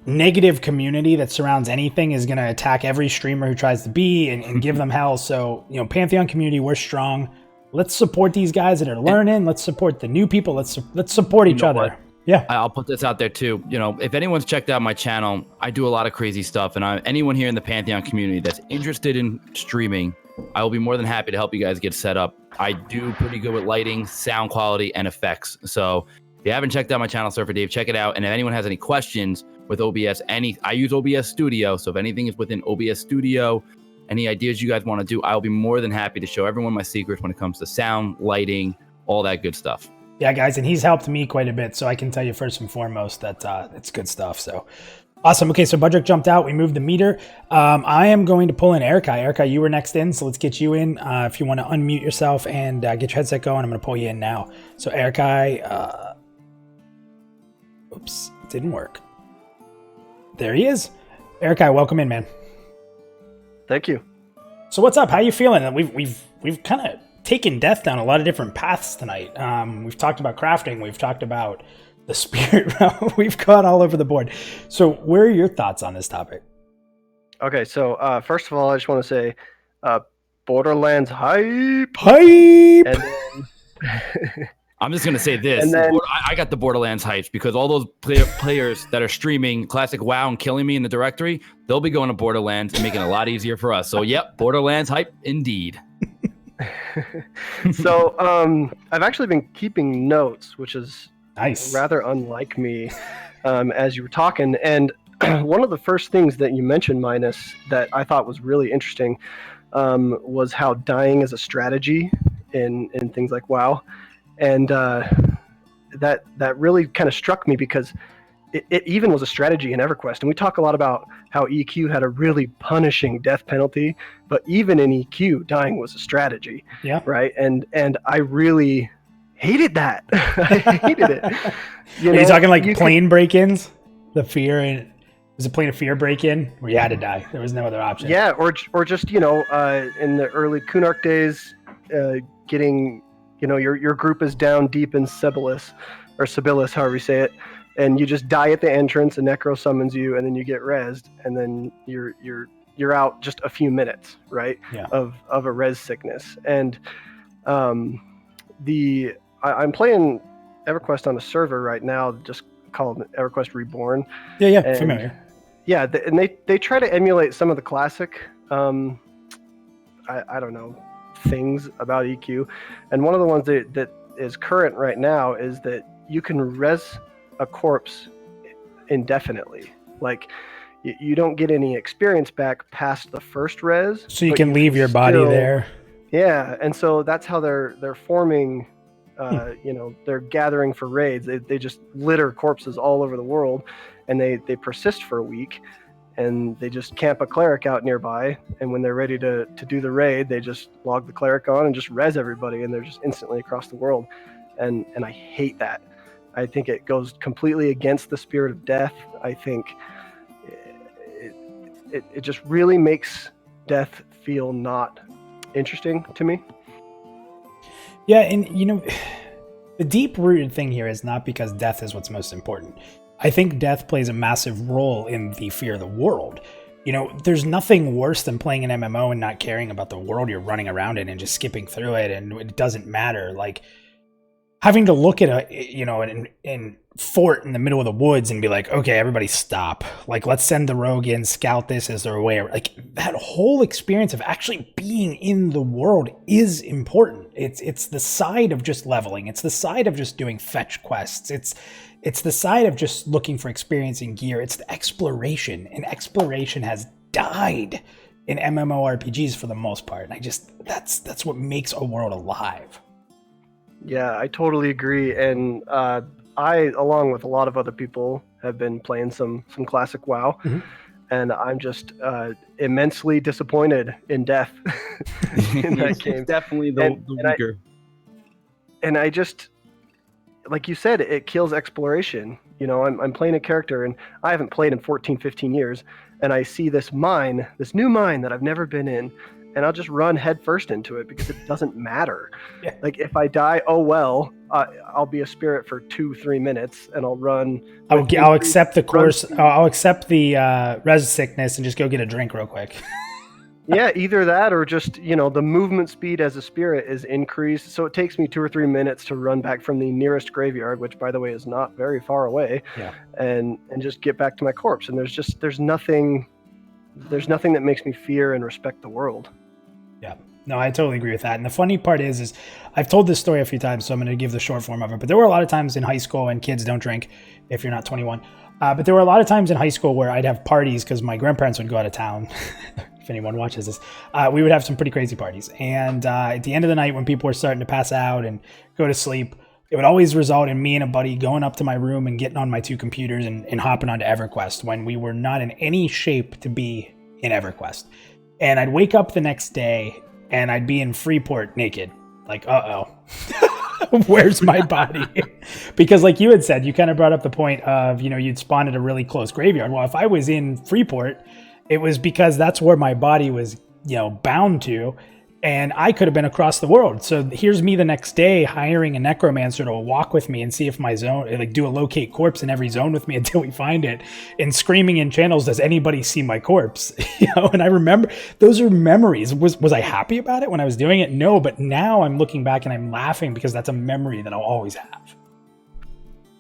negative community that surrounds anything is going to attack every streamer who tries to be and give them hell. So, Pantheon community, we're strong. Let's support these guys that are learning. Let's support the new people. Let's support each other. What? Yeah. I'll put this out there too. If anyone's checked out my channel, I do a lot of crazy stuff. And anyone here in the Pantheon community that's interested in streaming, I will be more than happy to help you guys get set up. I do pretty good with lighting, sound quality, and effects. So if you haven't checked out my channel, Surfer Dave, check it out. And if anyone has any questions with OBS, I use OBS Studio. So if anything is within OBS Studio, any ideas you guys want to do, I'll be more than happy to show everyone my secrets when it comes to sound, lighting, all that good stuff. Yeah, guys, and he's helped me quite a bit, so I can tell you first and foremost that it's good stuff. So awesome. Okay, so Budrick jumped out. We moved the meter. I am going to pull in Erica. Erica, you were next in, so let's get you in. If you want to unmute yourself and get your headset going, I'm going to pull you in now. So Erica, oops, didn't work. There he is. Erica, welcome in, man. Thank you. So what's up? How you feeling? We've kind of taken death down a lot of different paths tonight. We've talked about crafting. We've talked about the spirit realm. We've gone all over the board. So where are your thoughts on this topic? Okay, so first of all, I just want to say Borderlands hype. Hype! And then I'm just going to say this. And then- I got the Borderlands hypes because all those players that are streaming Classic WoW and killing me in the directory, they'll be going to Borderlands and making it a lot easier for us. So, yep, Borderlands hype indeed. So I've actually been keeping notes, which is Nice. rather unlike me, as you were talking. And one of the first things that you mentioned, Minus, that I thought was really interesting was how dying is a strategy in things like WoW. And that really kind of struck me because it even was a strategy in EverQuest. And we talk a lot about how EQ had a really punishing death penalty, but even in EQ, dying was a strategy. Yeah. Right. And I really hated that. I hated it. Are you talking like plane break-ins? The fear and was it plane of fear break-in where you had to die? There was no other option. Yeah, or just in the early Kunark days, getting your group is down deep in Sibyllus, however you say it, and you just die at the entrance, and Necro summons you, and then you get rezzed, and then you're out just a few minutes, right? Yeah. Of a res sickness. And I'm playing EverQuest on a server right now, just called EverQuest Reborn. Yeah, And familiar. Yeah, and they try to emulate some of the classic, I don't know, things about EQ. And one of the ones that is current right now is that you can res a corpse indefinitely. Like, you don't get any experience back past the first res. So you but can leave your body still- there. Yeah, and so that's how they're forming. They're gathering for raids. They just litter corpses all over the world, and they persist for a week, and they just camp a cleric out nearby. And when they're ready to do the raid, they just log the cleric on and just res everybody, and they're just instantly across the world. And I hate that. I think it goes completely against the spirit of death. I think it just really makes death feel not interesting to me. Yeah, and the deep-rooted thing here is not because death is what's most important. I think death plays a massive role in the fear of the world. There's nothing worse than playing an MMO and not caring about the world you're running around in and just skipping through it, and it doesn't matter. Like, having to look at an fort in the middle of the woods and be like, okay, everybody stop. Like, let's send the rogue in, scout this. Is there a way? Like, that whole experience of actually being in the world is important. It's the side of just leveling. It's the side of just doing fetch quests. It's the side of just looking for experience and gear. It's the exploration, and exploration has died in MMORPGs for the most part. And that's what makes a world alive. Yeah, I totally agree. And I, along with a lot of other people, have been playing some classic WoW. Mm-hmm. And I'm just immensely disappointed in death in that game. It's definitely the weaker. And I just, like you said, it kills exploration. You know, I'm playing a character, and I haven't played in 14, 15 years, and I see this new mine that I've never been in, and I'll just run headfirst into it because it doesn't matter. Yeah. Like, if I die, oh well, I'll be a spirit for 2-3 minutes, and I'll run. I'll accept the course. I'll accept the res sickness and just go get a drink real quick. Yeah, either that or just, the movement speed as a spirit is increased. So it takes me 2 or 3 minutes to run back from the nearest graveyard, which, by the way, is not very far away, and just get back to my corpse. And there's nothing that makes me fear and respect the world. Yeah, no, I totally agree with that. And the funny part is I've told this story a few times, so I'm going to give the short form of it. But there were a lot of times in high school, and kids don't drink if you're not 21. But there were a lot of times in high school where I'd have parties because my grandparents would go out of town. If anyone watches this, we would have some pretty crazy parties. And at the end of the night, when people were starting to pass out and go to sleep, it would always result in me and a buddy going up to my room and getting on my 2 computers and hopping onto EverQuest when we were not in any shape to be in EverQuest. And I'd wake up the next day and I'd be in Freeport naked. Like, uh-oh. Where's my body? Because like you had said, you kind of brought up the point of, you'd spawn at a really close graveyard. Well, if I was in Freeport, it was because that's where my body was, bound to, and I could have been across the world. So here's me the next day hiring a necromancer to walk with me and see if my zone, like do a locate corpse in every zone with me until we find it, and screaming in channels, does anybody see my corpse? And I remember those are memories. Was I happy about it when I was doing it? No, but now I'm looking back and I'm laughing because that's a memory that I'll always have.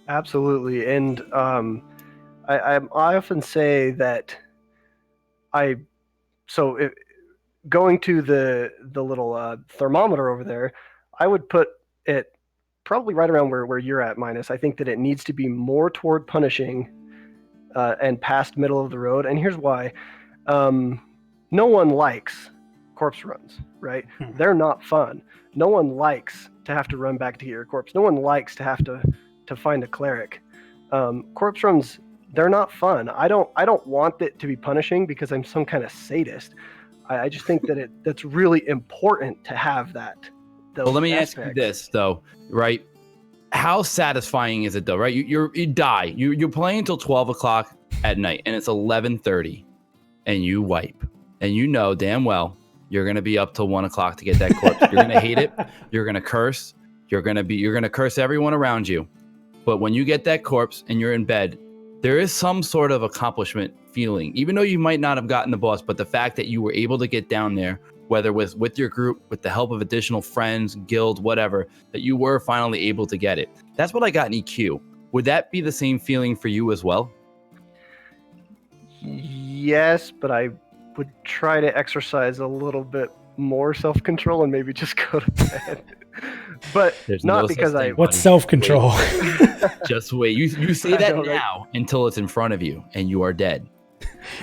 Absolutely. And I often say that going to the little thermometer over there, I would put it probably right around where you're at, Minus. I think that it needs to be more toward punishing and past middle of the road. And here's why. No one likes corpse runs, right? They're not fun. No one likes to have to run back to get your corpse. No one likes to have to find a cleric. Corpse runs, they're not fun. I don't want it to be punishing because I'm some kind of sadist. I just think that that's really important to have that. Well, let me ask you this though, right? How satisfying is it though, right? You die. You're playing until 12 o'clock at night, and it's 11:30, and you wipe, and you know damn well you're gonna be up till 1 o'clock to get that corpse. You're gonna hate it. You're gonna curse. You're gonna curse everyone around you. But when you get that corpse and you're in bed, there is some sort of accomplishment feeling, even though you might not have gotten the boss, but the fact that you were able to get down there, whether with your group, with the help of additional friends, guild, whatever, that you were finally able to get it. That's what I got in EQ. Would that be the same feeling for you as well? Yes, but I would try to exercise a little bit more self-control and maybe just go to bed. But there's not because What's self-control? Just wait. You say that now until it's in front of you and you are dead.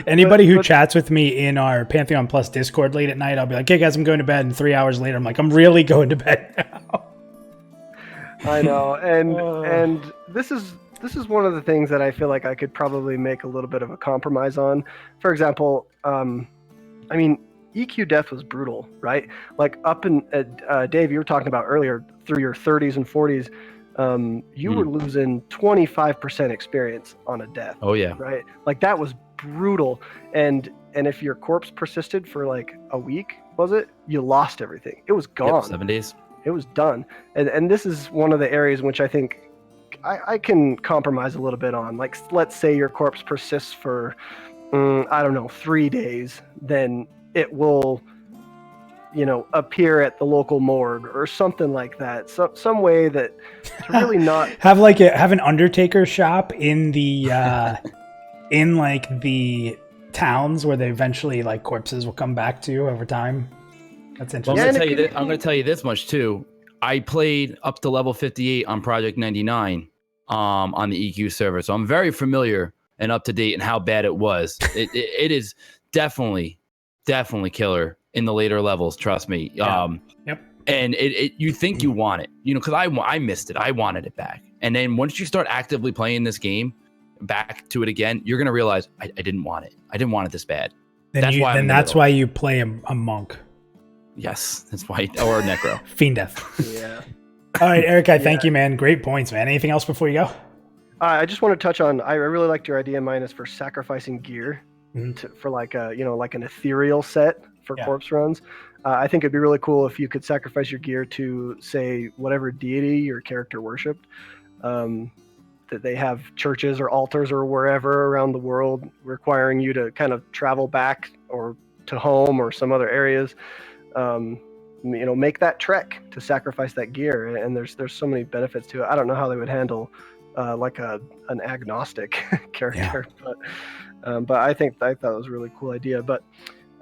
Anybody who chats with me in our Pantheon Plus Discord late at night, I'll be like, hey guys, I'm going to bed. And 3 hours later, I'm like, I'm really going to bed now. I know. And this is one of the things that I feel like I could probably make a little bit of a compromise on. For example, EQ death was brutal, right? Like up in Dave, you were talking about earlier, through your 30s and 40s, you were losing 25% experience on a death. Oh yeah, right. Like that was brutal. And if your corpse persisted for like a week, you lost everything. It was gone. Yep, 7 days. It was done. And this is one of the areas in which I think I can compromise a little bit on. Like, let's say your corpse persists for 3 days, then it will appear at the local morgue or something like that. Some way that to really not have an Undertaker shop in the in like the towns where they eventually like corpses will come back to over time. That's Well, interesting. I'm going to tell you this much too. I played up to level 58 on Project 99 on the EQ server, so I'm very familiar and up to date in how bad it was. It is definitely killer in the later levels. Trust me. Yeah. Yep. And you think you want it, because I missed it. I wanted it back. And then once you start actively playing this game, back to it again, you're gonna realize I didn't want it. I didn't want it this bad. That's why you play a monk. Yes, that's why, or a necro. Fiend death. Yeah. All right, Eric, thank you, man. Great points, man. Anything else before you go? I just want to touch on. I really liked your idea, Minus, for sacrificing gear for like like an ethereal set for corpse runs. I think it'd be really cool if you could sacrifice your gear to, say, whatever deity your character worshipped. That they have churches or altars or wherever around the world requiring you to kind of travel back or to home or some other areas. Make that trek to sacrifice that gear, and there's so many benefits to it. I don't know how they would handle like an agnostic character, but I thought it was a really cool idea. But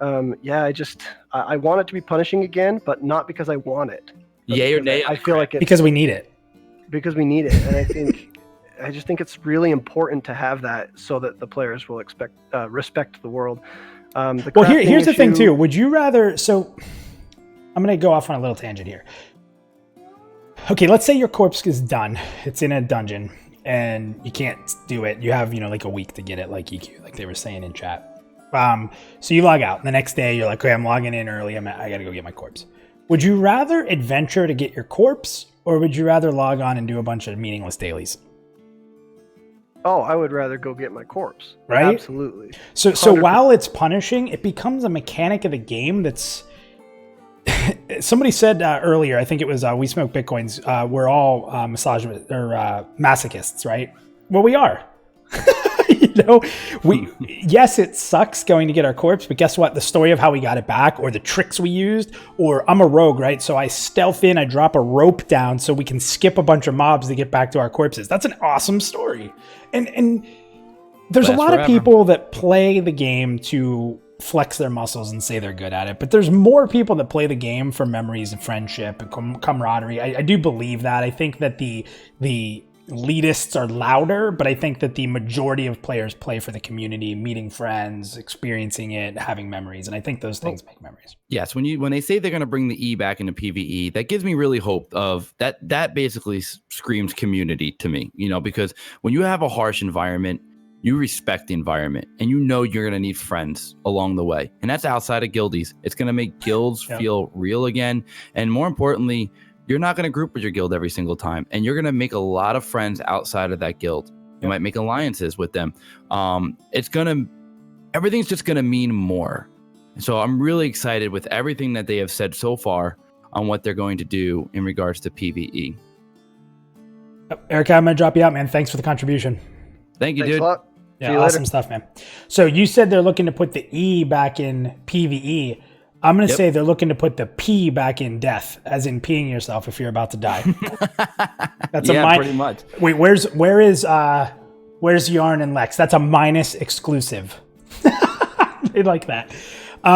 I want it to be punishing again, but not because I want it. Yay or nay? I feel like it's because we need it. Because we need it, and I just think it's really important to have that so that the players will respect the world. Here's the thing too. Would you rather? So, I'm going to go off on a little tangent here. Okay, let's say your corpse is done. It's in a dungeon, and you can't do it. You have like a week to get it, like EQ, like they were saying in chat. So you log out. The next day, you're like, okay, I'm logging in early. I got to go get my corpse. Would you rather adventure to get your corpse, or would you rather log on and do a bunch of meaningless dailies? Oh, I would rather go get my corpse. Right? Absolutely. So 100%. While it's punishing, it becomes a mechanic of the game that's... Somebody said earlier, I think it was We Smoke Bitcoins, we're all masochists, right? Well, we are. Yes, it sucks going to get our corpse, but guess what? The story of how we got it back, or the tricks we used, or I'm a rogue, right? So I stealth in, I drop a rope down so we can skip a bunch of mobs to get back to our corpses. That's an awesome story. And there's a lot of people that play the game to flex their muscles and say they're good at it, but there's more people that play the game for memories and friendship and camaraderie. I do believe that. I think that the elitists are louder, but I think that the majority of players play for the community, meeting friends, experiencing it, having memories, and I think those things make memories. Yes, when they say they're going to bring the E back into PvE, that gives me really hope of that. That basically screams community to me, because when you have a harsh environment, you respect the environment, and you're going to need friends along the way, and that's outside of guildies. It's going to make guilds feel real again, and more importantly, you're not going to group with your guild every single time, and you're going to make a lot of friends outside of that guild. You might make alliances with them. Everything's just going to mean more. So I'm really excited with everything that they have said so far on what they're going to do in regards to PvE. Erica, I'm going to drop you out, man. Thanks for the contribution. Thank you, Thanks dude. a lot. Yeah, awesome stuff, man. So you said they're looking to put the E back in PvE. I'm going to say they're looking to put the P back in death, as in peeing yourself if you're about to die. That's pretty much. Wait, where is Yarn and Lex? That's a minus exclusive. They like that.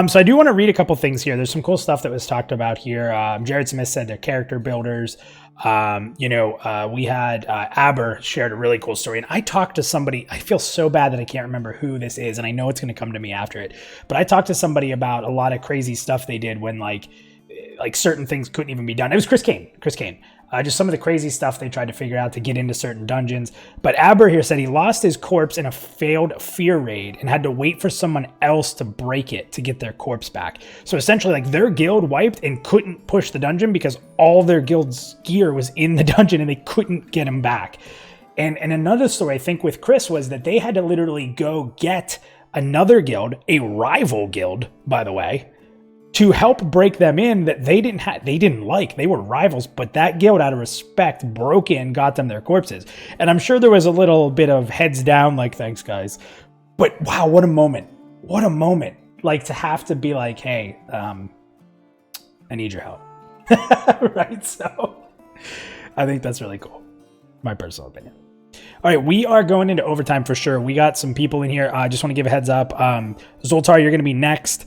So I do want to read a couple things here. There's some cool stuff that was talked about here. Jared Smith said they're character builders. We had Aber shared a really cool story, and I talked to somebody. I feel so bad that I can't remember who this is, and I know it's going to come to me after it, but I talked to somebody about a lot of crazy stuff they did when like certain things couldn't even be done. It was Chris Kane. Just some of the crazy stuff they tried to figure out to get into certain dungeons. But Aber here said he lost his corpse in a failed fear raid and had to wait for someone else to break it to get their corpse back. So essentially, like, their guild wiped and couldn't push the dungeon because all their guild's gear was in the dungeon and they couldn't get him back. And another story, I think, with Chris was that they had to literally go get another guild, a rival guild, by the way, to help break them in that they didn't like. They were rivals, but that guild, out of respect, broke in, got them their corpses. And I'm sure there was a little bit of heads down, like, thanks, guys. But wow, what a moment. What a moment. Like, to have to be like, hey, I need your help. Right? So I think that's really cool. My personal opinion. All right, we are going into overtime for sure. We got some people in here. I just want to give a heads up. Zoltar, you're going to be next.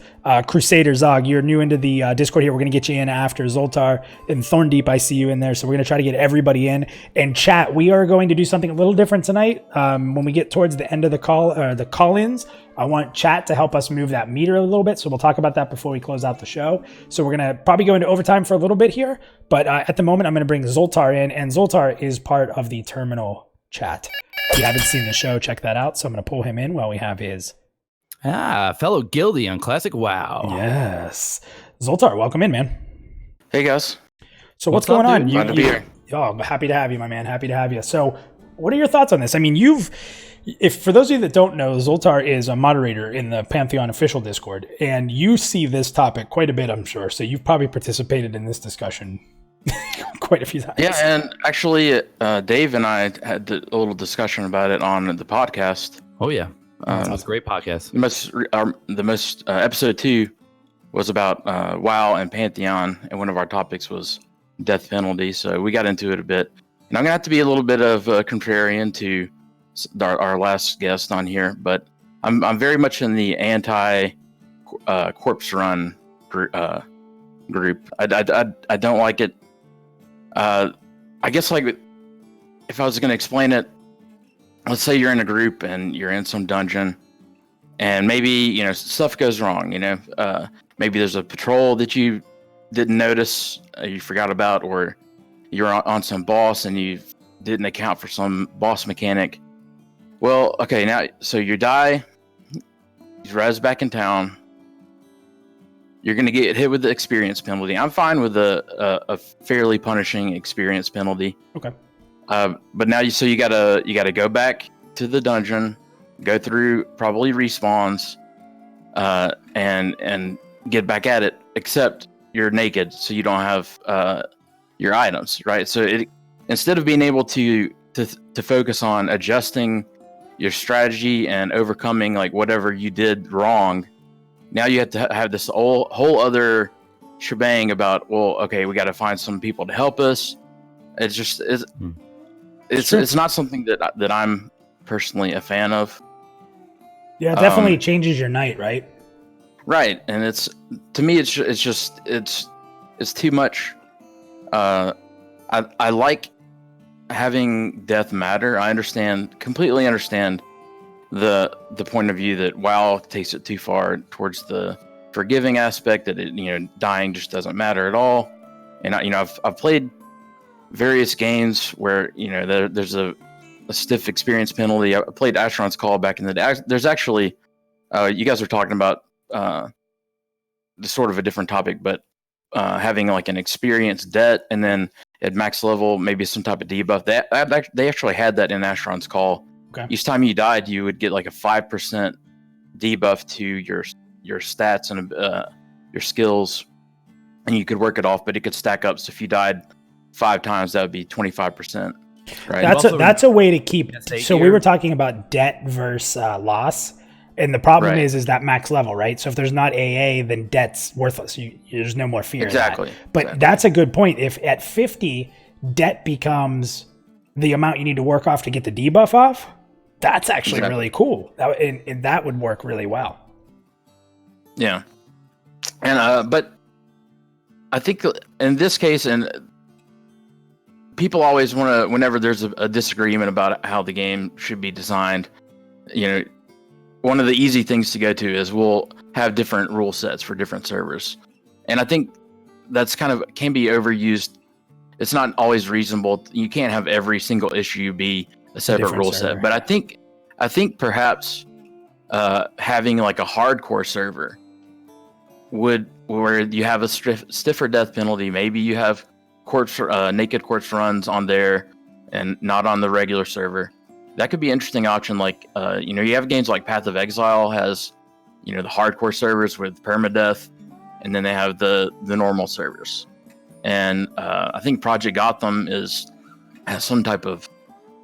Crusader Zog, you're new into the Discord here. We're going to get you in after Zoltar. And Thorndeep, I see you in there. So we're going to try to get everybody in. And chat, we are going to do something a little different tonight. When we get towards the end of the call-ins, I want chat to help us move that meter a little bit. So we'll talk about that before we close out the show. So we're going to probably go into overtime for a little bit here. But at the moment, I'm going to bring Zoltar in. And Zoltar is part of the terminal chat. If you haven't seen the show, check that out. So I'm going to pull him in while we have his fellow guildie on Classic WoW. Yes. Zoltar, welcome in, man. Hey guys. So what's going on? Glad to be here. Oh, happy to have you, my man. Happy to have you. So what are your thoughts on this? I mean, if for those of you that don't know, Zoltar is a moderator in the Pantheon official Discord, and you see this topic quite a bit, I'm sure. So you've probably participated in this discussion quite a few times. Yeah, and actually, Dave and I had a little discussion about it on the podcast. Oh yeah, that was a great podcast. The most episode 2 was about WoW and Pantheon, and one of our topics was death penalty. So we got into it a bit, and I'm gonna have to be a little bit of a contrarian to our last guest on here, but I'm very much in the anti corpse run group. I don't like it. I guess like if I was going to explain it, let's say you're in a group and you're in some dungeon and maybe, stuff goes wrong, maybe there's a patrol that you didn't notice, you forgot about, or you're on some boss and you didn't account for some boss mechanic. Well, okay, now, so you die, you rise back in town, you're going to get hit with the experience penalty. I'm fine with a fairly punishing experience penalty. Okay. But now you gotta go back to the dungeon, go through probably respawns, and get back at it. Except you're naked, so you don't have your items, right? So instead of being able to focus on adjusting your strategy and overcoming like whatever you did wrong, now you have to have this whole other shebang about, well, okay, we got to find some people to help us. It's not something that I'm personally a fan of. Yeah, it definitely changes your night, right? Right, and it's too much. I like having death matter. I completely understand the point of view that WoW takes it too far towards the forgiving aspect, that dying just doesn't matter at all. And I've played various games where there's a stiff experience penalty. I played Asheron's Call back in the day. There's actually you guys are talking about sort of a different topic, but having like an experience debt, and then at max level maybe some type of debuff. They actually had that in Asheron's Call. Okay. Each time you died, you would get like a 5% debuff to your stats and your skills, and you could work it off, but it could stack up. So if you died 5 times, that would be 25%. Right. That's a way to keep. So we were talking about debt versus loss, and the problem is that max level, right? So if there's not AA, then debt's worthless. There's no more fear. Exactly. Of that. But that's a good point. If at 50, debt becomes the amount you need to work off to get the debuff off, that's actually really cool. And that would work really well. Yeah. And but I think in this case, and people always want to, whenever there's a disagreement about how the game should be designed, one of the easy things to go to is we'll have different rule sets for different servers. And I think that's can be overused. It's not always reasonable. You can't have every single issue be a separate rule set. But I think perhaps having like a hardcore server where you have a stiffer death penalty. Maybe you have naked corpse runs on there and not on the regular server. That could be an interesting option. Like you have games like Path of Exile has the hardcore servers with permadeath, and then they have the normal servers. And I think Project Gotham has some type of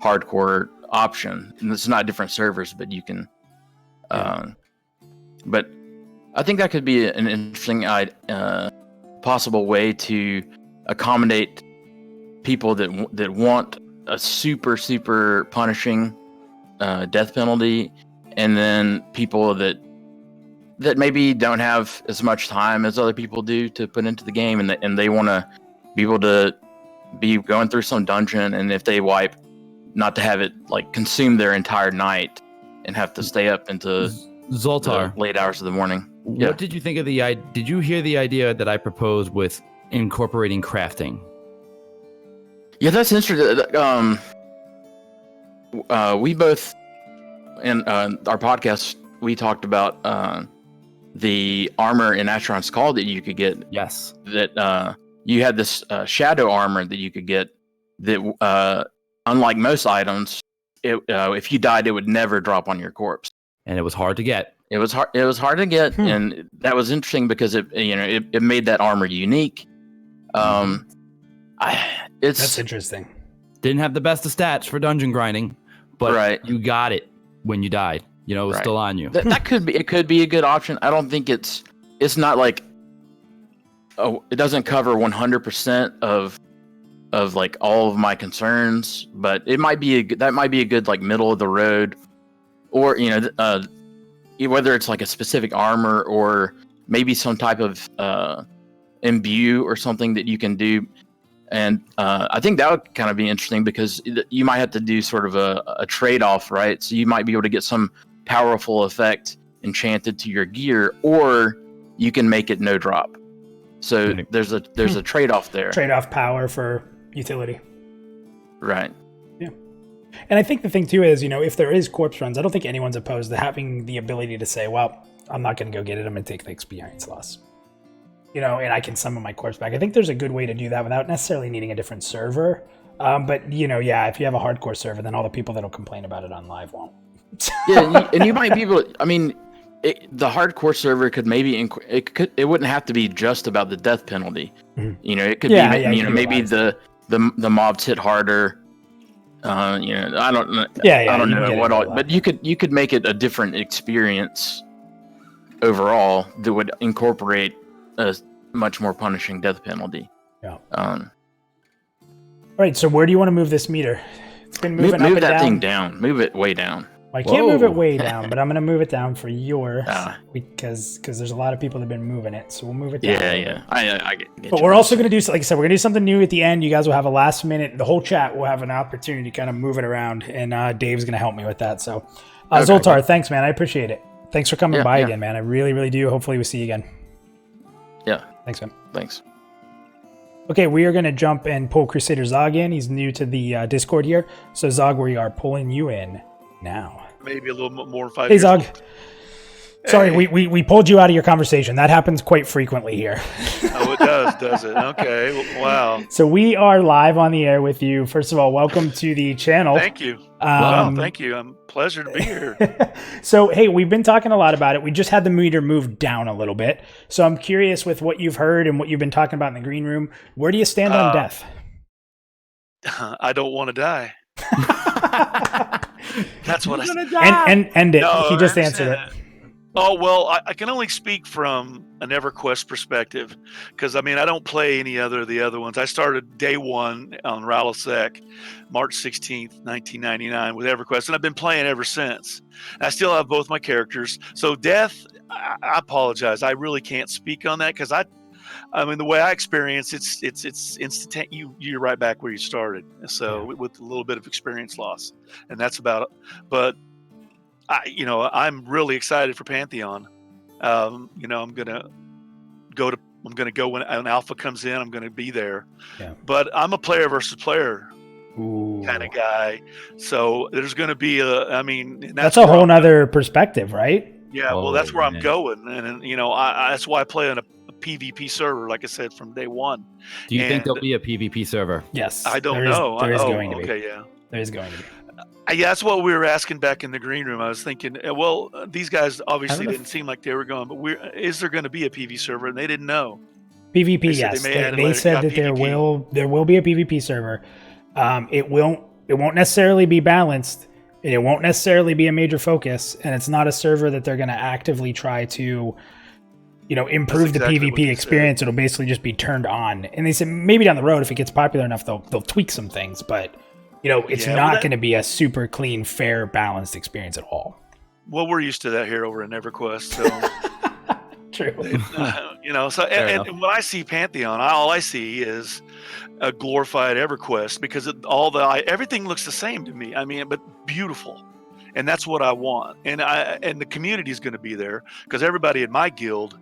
hardcore option, and it's not different servers, but you can. But I think that could be an interesting possible way to accommodate people that want a super punishing death penalty, and then people that maybe don't have as much time as other people do to put into the game, and they want to be able to be going through some dungeon, and if they wipe, not to have it like consume their entire night and have to stay up into Zoltar, the late hours of the morning. What did you think of the idea? Did you hear the idea that I proposed with incorporating crafting? Yeah, that's interesting. We both, in our podcast, we talked about the armor in Asheron's Call that you could get. Yes. That you had this shadow armor that you could get that, unlike most items, if you died, it would never drop on your corpse. And it was hard to get. It was hard. It was hard to get, and that was interesting because it made that armor unique. That's interesting. Didn't have the best of stats for dungeon grinding, but you got it when you died. It was still on you. That could be. It could be a good option. I don't think it's not like, it doesn't cover 100% of like all of my concerns, but it might be that might be a good like middle of the road, or whether it's like a specific armor or maybe some type of imbue or something that you can do. And I think that would kind of be interesting because you might have to do sort of a trade-off, right? So you might be able to get some powerful effect enchanted to your gear, or you can make it no drop. So there's a trade-off there. Trade-off power for utility. Right. Yeah. And I think the thing too is, if there is corpse runs, I don't think anyone's opposed to having the ability to say, well, I'm not going to go get it. I'm going to take the experience loss. And I can summon my corpse back. I think there's a good way to do that without necessarily needing a different server. But if you have a hardcore server, then all the people that'll complain about it on live won't. Yeah, and you might be able to, the hardcore server could maybe, it wouldn't have to be just about the death penalty. Mm-hmm. It could be, maybe the mobs hit harder. I don't know. I don't know what all, but you could make it a different experience overall that would incorporate a much more punishing death penalty. Yeah. All right. So where do you want to move this meter? It's been moving move up and that down. thing down. Move it way down. Well, I can't move it way down, but I'm going to move it down for yours because there's a lot of people that have been moving it. So we'll move it down. Yeah. I get but we're also going to do, like I said, we're going to do something new at the end. You guys will have a last minute. The whole chat will have an opportunity to kind of move it around, and Dave's going to help me with that. So, Zoltar, thanks, man. I appreciate it. Thanks for coming by again, man. I really, really do. Hopefully we'll see you again. Yeah. Thanks, man. Thanks. Okay, we are going to jump and pull Crusader Zog in. He's new to the Discord here. So, Zog, we are pulling you in now. Maybe a little more than 5 Hey, years. Zog. Sorry, we pulled you out of your conversation. That happens quite frequently here. Oh, it does it? Okay. Wow. So we are live on the air with you. First of all, welcome to the channel. Thank you. Wow, thank you. Pleasure to be here. So, hey, we've been talking a lot about it. We just had the meter move down a little bit. So I'm curious with what you've heard and what you've been talking about in the green room. Where do you stand on death? I don't want to die. That's what I said. And end it. No, he just answered it. Oh, well, I can only speak from an EverQuest perspective because, I don't play any of the other ones. I started day one on Ralosec, March 16th, 1999 with EverQuest, and I've been playing ever since. I still have both my characters. So death, I apologize. I really can't speak on that because the way I experience it's instantaneous. You're right back where you started. So with a little bit of experience loss, and that's about it. But I'm really excited for Pantheon. I'm gonna go when an alpha comes in. I'm gonna be there. Yeah. But I'm a player versus player kind of guy. So there's gonna be that's a whole nother perspective, right? Yeah. Well, that's where I'm going, and that's why I play on a PvP server, like I said, from day one. Do you think there'll be a PvP server? Yes. I don't know. There is going to be. Okay, yeah. There is going to be. Yeah, that's what we were asking back in the green room. I was thinking, well, these guys obviously didn't seem like they were going, but is there going to be a PvP server? And they didn't know. PvP, yes. They said that there will be a PvP server. It won't necessarily be balanced. It won't necessarily be a major focus, and it's not a server that they're going to actively try to improve That's exactly the what PvP they experience. It'll basically just be turned on. And they said maybe down the road, if it gets popular enough, they'll tweak some things. But it's Yeah, not well, going to be a super clean, fair, balanced experience at all. Well, we're used to that here over in EverQuest. So, True. So Fair and when I see Pantheon, all I see is a glorified EverQuest because everything looks the same to me. I mean, but beautiful, and that's what I want. And the community is going to be there because everybody in my guild,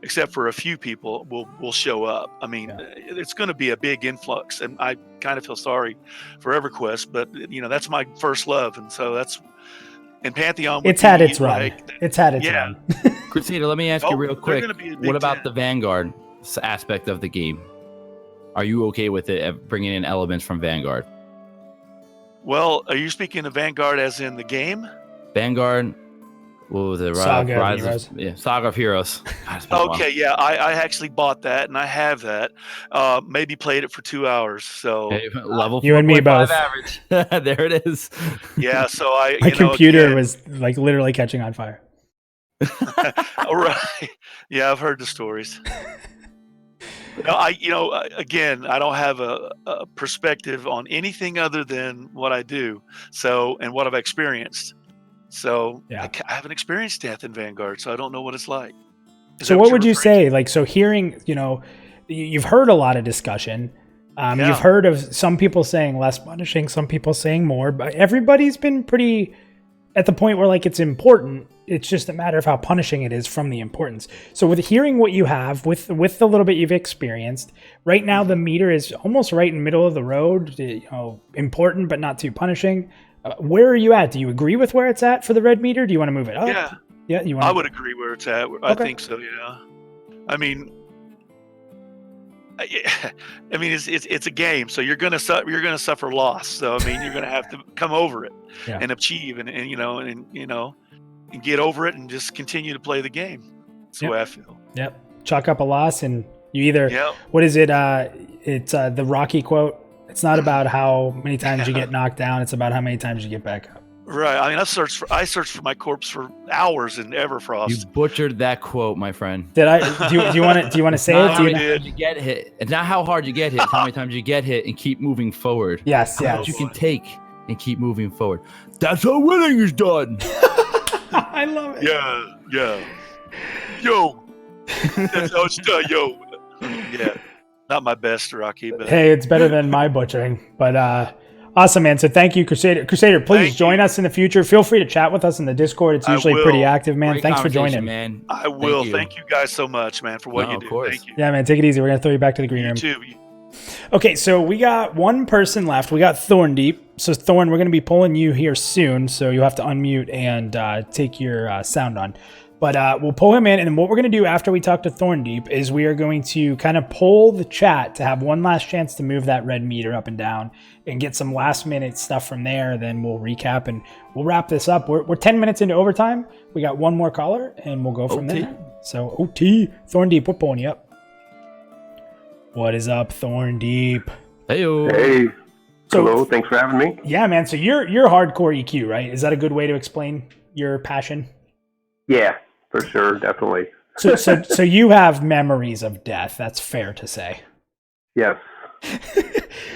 except for a few people, will show up. I mean, it's going to be a big influx, and I kind of feel sorry for EverQuest, but that's my first love, and so that's. And Pantheon, It's had its run. It's had its run. Crusader, let me ask you real quick. gonna be a big What about tent. the Vanguard aspect of the game? Are you okay with it bringing in elements from Vanguard? Well, are you speaking of Vanguard as in the game? Vanguard, what was it? Saga of Rise Heroes. Saga of Heroes. God, it's been a while. Okay, yeah, I actually bought that and I have that. Maybe played it for 2 hours. So Hey, level You and me 4.5 both. average. There it is. yeah, so I My computer again, was like literally catching on fire. all right. Yeah, I've heard the stories. No, again, I don't have a perspective on anything other than what I do. So and what I've experienced. So Yeah. I haven't experienced death in Vanguard, so I don't know what it's like. Is So that what you're would you referring say? Like, so hearing, you've heard a lot of discussion. Yeah. You've heard of some people saying less punishing, some people saying more, but everybody's been pretty at the point where like it's important. It's just a matter of how punishing it is from the importance. So with hearing what you have, with the little bit you've experienced, right now the meter is almost right in the middle of the road. Important but not too punishing. Where are you at? Do you agree with where it's at for the red meter? Do you want to move it up? Yeah. Yeah, you want. I would agree where it's at. I think so. Yeah. I mean, it's a game, so you're gonna suffer loss. So I mean, you're gonna have to come over it and achieve, and get over it, and just continue to play the game. That's the way I feel. Yep. Chalk up a loss, and you either. Yep. What is it? It's the Rocky quote. It's not about how many times you get knocked down. It's about how many times you get back up. Right. I mean, I searched for my corpse for hours in Everfrost. You butchered that quote, my friend. Did I? Do you want to say it? How many times you get hit. It's not how hard you get hit. It's how many times you get hit and keep moving forward. Yes. How much you can take and keep moving forward. That's how winning is done. I love it. Yeah. Yo. That's how it's done, yo. Yeah. Not my best, Rocky, but Hey, it's better than my butchering. But awesome, man. So thank you, Crusader. Crusader, please join us in the future. Feel free to chat with us in the Discord. It's usually pretty active, man. Great Thanks for joining, man. I will. Thank you guys so much, man, for what you do. Of course. Thank you. Yeah, man. Take it easy. We're gonna throw you back to the green room. You too. Okay, so we got one person left. We got Thorndeep. So Thorn, we're going to be pulling you here soon. So you'll have to unmute and take your sound on. But we'll pull him in. And what we're going to do after we talk to Thorndeep is we are going to kind of pull the chat to have one last chance to move that red meter up and down and get some last minute stuff from there. Then we'll recap and we'll wrap this up. We're 10 minutes into overtime. We got one more caller and we'll go from there. So OT, Thorndeep, we're pulling you up. What is up, Thorndeep? Hey. Hello, thanks for having me. Yeah, man. So you're hardcore EQ, right? Is that a good way to explain your passion? Yeah, for sure, definitely. So you have memories of death. That's fair to say. Yes.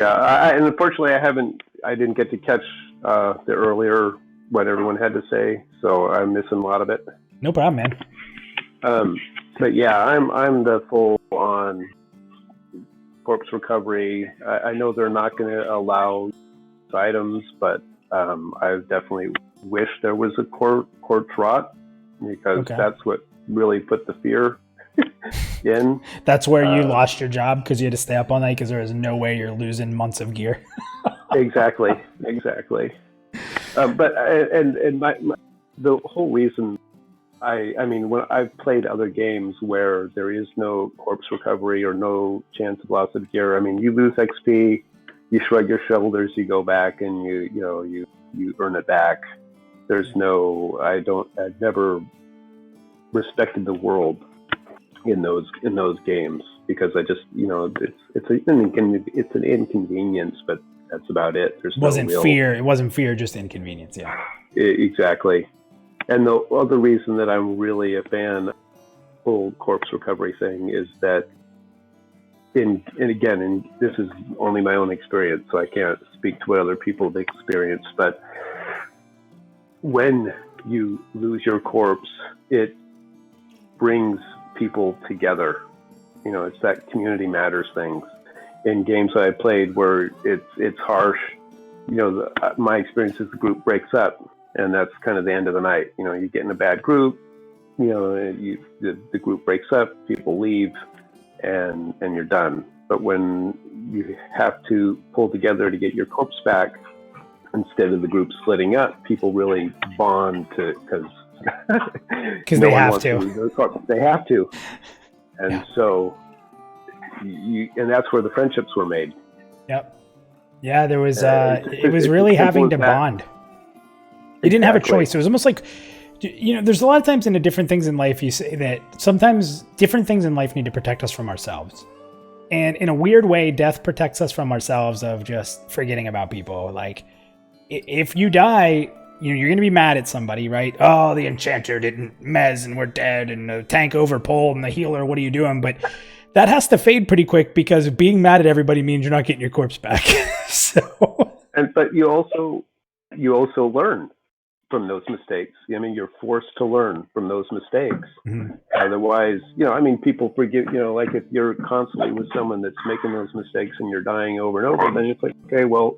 Yeah, and unfortunately, I didn't get to catch the earlier what everyone had to say, so I'm missing a lot of it. No problem, man. But yeah, I'm the full on corpse recovery. I know they're not going to allow items, but I definitely wish there was a corpse rot because that's what really put the fear in. That's where you lost your job because you had to stay up all night because there was no way you're losing months of gear. Exactly. But the whole reason. I mean, when I've played other games where there is no corpse recovery or no chance of loss of gear, I mean, you lose XP, you shrug your shoulders, you go back, and you earn it back. There's no, I've never respected the world in those games because I just, it's an inconvenience, but that's about it. There's wasn't fear. It wasn't fear, just inconvenience. Yeah. Exactly. And the other reason that I'm really a fan whole corpse recovery thing is that, and this is only my own experience, so I can't speak to what other people have experienced, but when you lose your corpse, it brings people together. You know, it's that community matters thing. In games that I played where it's harsh, you know, my experience is the group breaks up, and that's kind of the end of the night. You know, you get in a bad group, you know, the group breaks up, people leave, and you're done. But when you have to pull together to get your corpse back, instead of the group splitting up, people really bond because they have to. They have to, and so and that's where the friendships were made. Yep. Yeah, there was. It was really having to bond. You didn't have a choice. It was almost like, you know, there's a lot of times in the different things in life you say that sometimes different things in life need to protect us from ourselves. And in a weird way, death protects us from ourselves of just forgetting about people. Like, if you die, you know, you're going to be mad at somebody, right? Oh, the enchanter didn't mez and we're dead and the tank overpulled and the healer, what are you doing? But that has to fade pretty quick because being mad at everybody means you're not getting your corpse back. But you also learn from those mistakes. I mean, you're forced to learn from those mistakes. Mm-hmm. Otherwise, you know, I mean, people forget, you know, like if you're constantly with someone that's making those mistakes and you're dying over and over, then it's like, okay, well,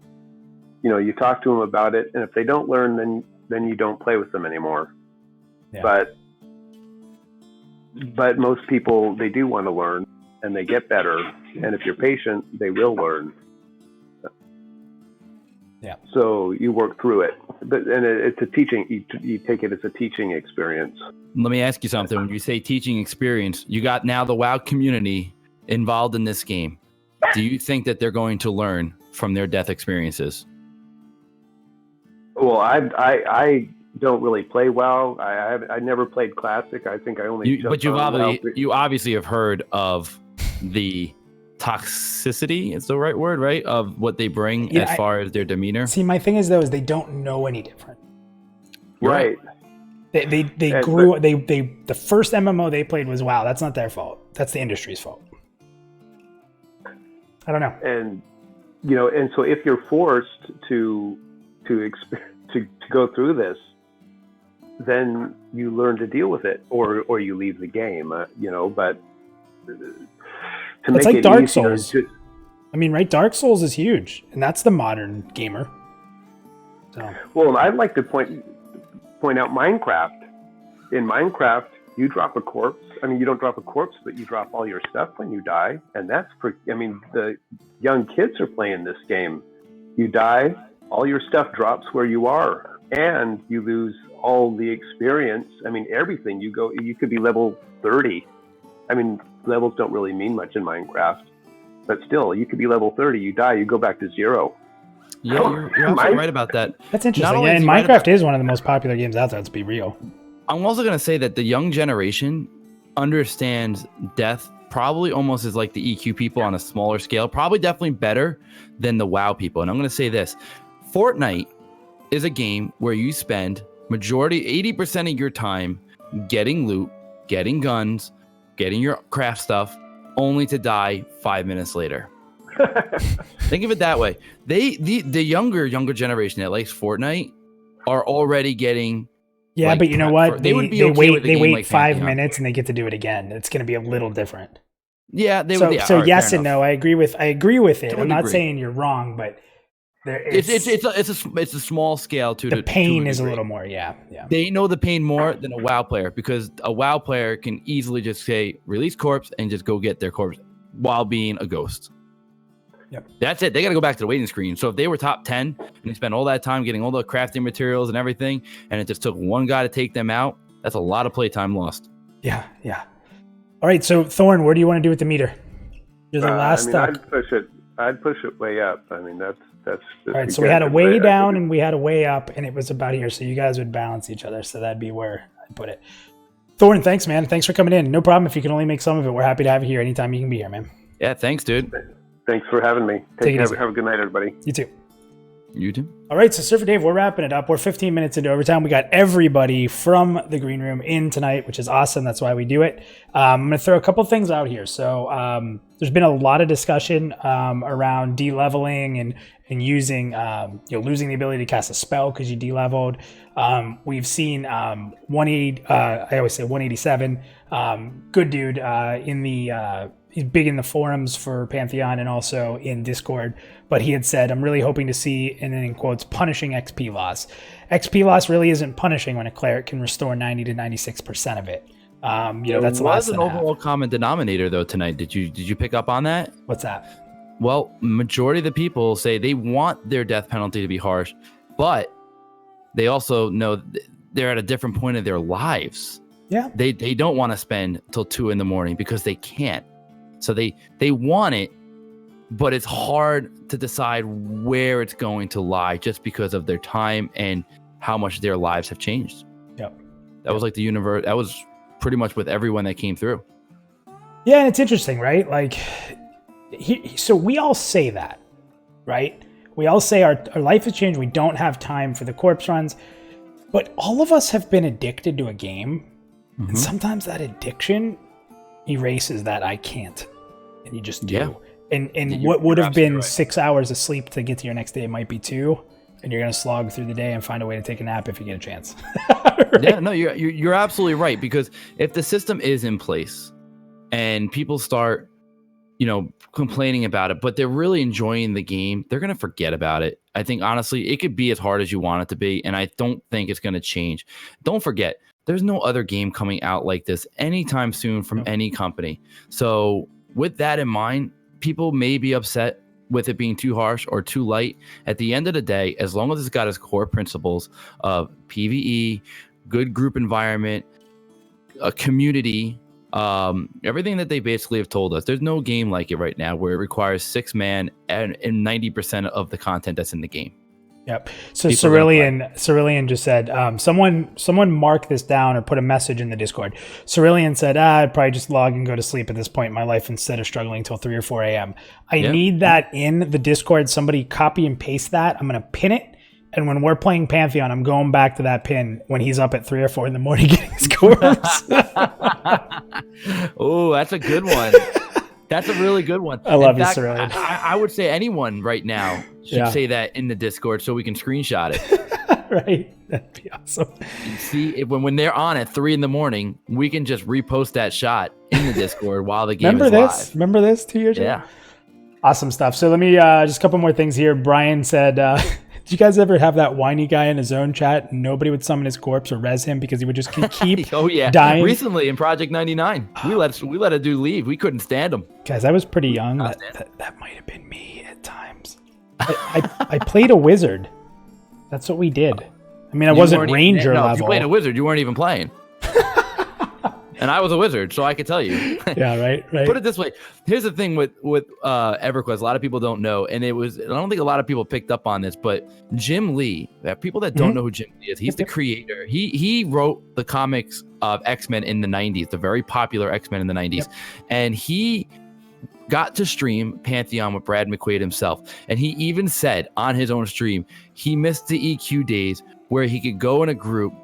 you know, you talk to them about it, and if they don't learn, then you don't play with them anymore. Yeah. But most people, they do want to learn, and they get better, and if you're patient, they will learn. Yeah. So you work through it, it's a teaching. You take it as a teaching experience. Let me ask you something. When you say teaching experience, you got now the WoW community involved in this game. Do you think that they're going to learn from their death experiences? Well, I don't really play WoW. I never played Classic. I think I only. But you obviously have heard of the toxicity. It's the right word, right? Of what they bring far as their demeanor. See, my thing is though, is they don't know any different. Right. They grew. The first MMO they played was WoW. That's not their fault. That's the industry's fault. I don't know. And you know, and so if you're forced to go through this, then you learn to deal with it, or you leave the game. You know, but it's like Dark Souls. I mean, right? Dark Souls is huge, and that's the modern gamer. So. Well, I'd like to point out Minecraft. In Minecraft, you drop a corpse. I mean, you don't drop a corpse, but you drop all your stuff when you die, and that's I mean, the young kids are playing this game. You die, all your stuff drops where you are, and you lose all the experience. I mean, everything. You could be level 30. I mean, levels don't really mean much in Minecraft, but still, you could be level 30. You die, you go back to 0. Yeah, you're absolutely right about that. That's interesting. Yeah, and Minecraft is one of the most popular games out there. Let's be real. I'm also going to say that the young generation understands death probably almost as like the EQ people on a smaller scale. Probably definitely better than the WoW people. And I'm going to say this. Fortnite is a game where you spend 80% of your time getting loot, getting guns, getting your craft stuff, only to die 5 minutes later. Think of it that way. The younger generation that likes Fortnite are already getting. Yeah, like, but you know what? They would be okay with they wait like 5 minutes and they get to do it again. It's going to be a little different. Yeah, they so, would. Yeah, so right, yes and no. I agree with it. I'm not agree. saying you're wrong, but it's a small scale to the pain is a little more. Yeah. They know the pain more than a WoW player, because a WoW player can easily just say release corpse and just go get their corpse while being a ghost. Yep. That's it. They got to go back to the waiting screen. So if they were top 10 and they spent all that time getting all the crafting materials and everything, and it just took one guy to take them out, that's a lot of playtime lost. Yeah. All right. So Thorn, where do you want to do with the meter? You're the last. I'd push it way up. I mean, that's. All right. So we had a way down and we had a way up, and it was about here. So you guys would balance each other. So that'd be where I'd put it. Thorn, thanks, man. Thanks for coming in. No problem. If you can only make some of it, we're happy to have you here anytime you can be here, man. Yeah. Thanks, dude. Thanks for having me. Have a good night, everybody. You too. You too. All right, so Surfer Dave, we're wrapping it up. We're 15 minutes into overtime. We got everybody from the green room in tonight, which is awesome. That's why we do it. I'm going to throw a couple things out here. So there's been a lot of discussion around de-leveling and using, losing the ability to cast a spell because you de-leveled. We've seen 187, good dude in the... He's big in the forums for Pantheon and also in Discord, but he had said, I'm really hoping to see, and then in quotes, punishing XP loss. XP loss really isn't punishing when a cleric can restore 90 to 96% of it. That's was an overall common denominator though tonight. Did you pick up on that? What's that? Well, majority of the people say they want their death penalty to be harsh, but they also know they're at a different point of their lives. Yeah. They don't want to spend till 2 a.m. because they can't. So they want it, but it's hard to decide where it's going to lie just because of their time and how much their lives have changed. Yep. That was like the universe. That was pretty much with everyone that came through. Yeah, and it's interesting, right? Like, so we all say that, right? We all say our life has changed. We don't have time for the corpse runs, but all of us have been addicted to a game, and sometimes that addiction erases that I can't, and you just do. Yeah. And what would have been 6 hours of sleep to get to your next day might be 2, and you're gonna slog through the day and find a way to take a nap if you get a chance. Right? Yeah, no, you're absolutely right, because if the system is in place and people start, complaining about it, but they're really enjoying the game, they're gonna forget about it. I think honestly, it could be as hard as you want it to be, and I don't think it's gonna change. Don't forget, there's no other game coming out like this anytime soon from any company. So with that in mind, people may be upset with it being too harsh or too light. At the end of the day, as long as it's got its core principles of PvE, good group environment, a community, everything that they basically have told us, there's no game like it right now where it requires 6-man and 90% of the content that's in the game. Yep. So Cerulean just said, someone mark this down or put a message in the Discord. Cerulean said, I'd probably just log and go to sleep at this point in my life instead of struggling until 3 or 4 a.m. I need that in the Discord. Somebody copy and paste that. I'm going to pin it. And when we're playing Pantheon, I'm going back to that pin when he's up at 3 or 4 in the morning getting his corpse. Oh, that's a good one. That's a really good one. I love you, Cerulean. I would say anyone right now should say that in the Discord so we can screenshot it. Right. That'd be awesome. And see, when they're on at 3 in the morning, we can just repost that shot in the Discord while the game is live. Remember this 2 years ago? Yeah. Awesome stuff. So let me, just a couple more things here. Brian said, did you guys ever have that whiny guy in his own chat? Nobody would summon his corpse or res him because he would just keep dying. Recently in Project 99, we let a dude leave. We couldn't stand him. Guys, I was pretty young. That might have been me at times. I played a wizard. That's what we did. I mean, I wasn't ranger level. If you played a wizard, you weren't even playing. And I was a wizard, so I could tell you. Yeah, right. Put it this way. Here's the thing with EverQuest. A lot of people don't know, and I don't think a lot of people picked up on this, but Jim Lee, people that don't know who Jim Lee is, he's the creator. He wrote the comics of X-Men in the 90s, the very popular X-Men in the 90s. And he got to stream Pantheon with Brad McQuaid himself. And he even said on his own stream, he missed the EQ days where he could go in a group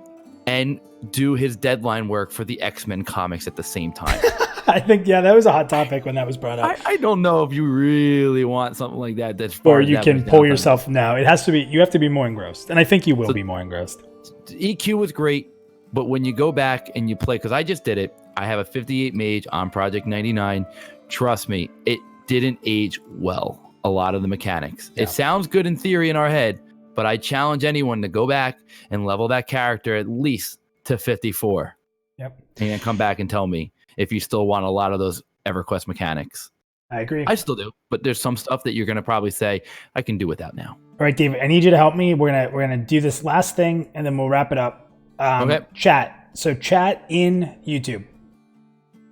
and do his deadline work for the X-Men comics at the same time. I think, that was a hot topic when that was brought up. I don't know if you really want something like that. Or you can pull yourself now. It has to be, you have to be more engrossed. And I think you will be more engrossed. EQ was great, but when you go back and you play, because I just did it, I have a 58 mage on Project 99. Trust me, it didn't age well, a lot of the mechanics. It sounds good in theory in our head, but I challenge anyone to go back and level that character at least to 54. Yep. And then come back and tell me if you still want a lot of those EverQuest mechanics. I agree. I still do, but there's some stuff that you're going to probably say, I can do without now. All right, David, I need you to help me. We're gonna do this last thing, and then we'll wrap it up. Okay. Chat. So chat in YouTube.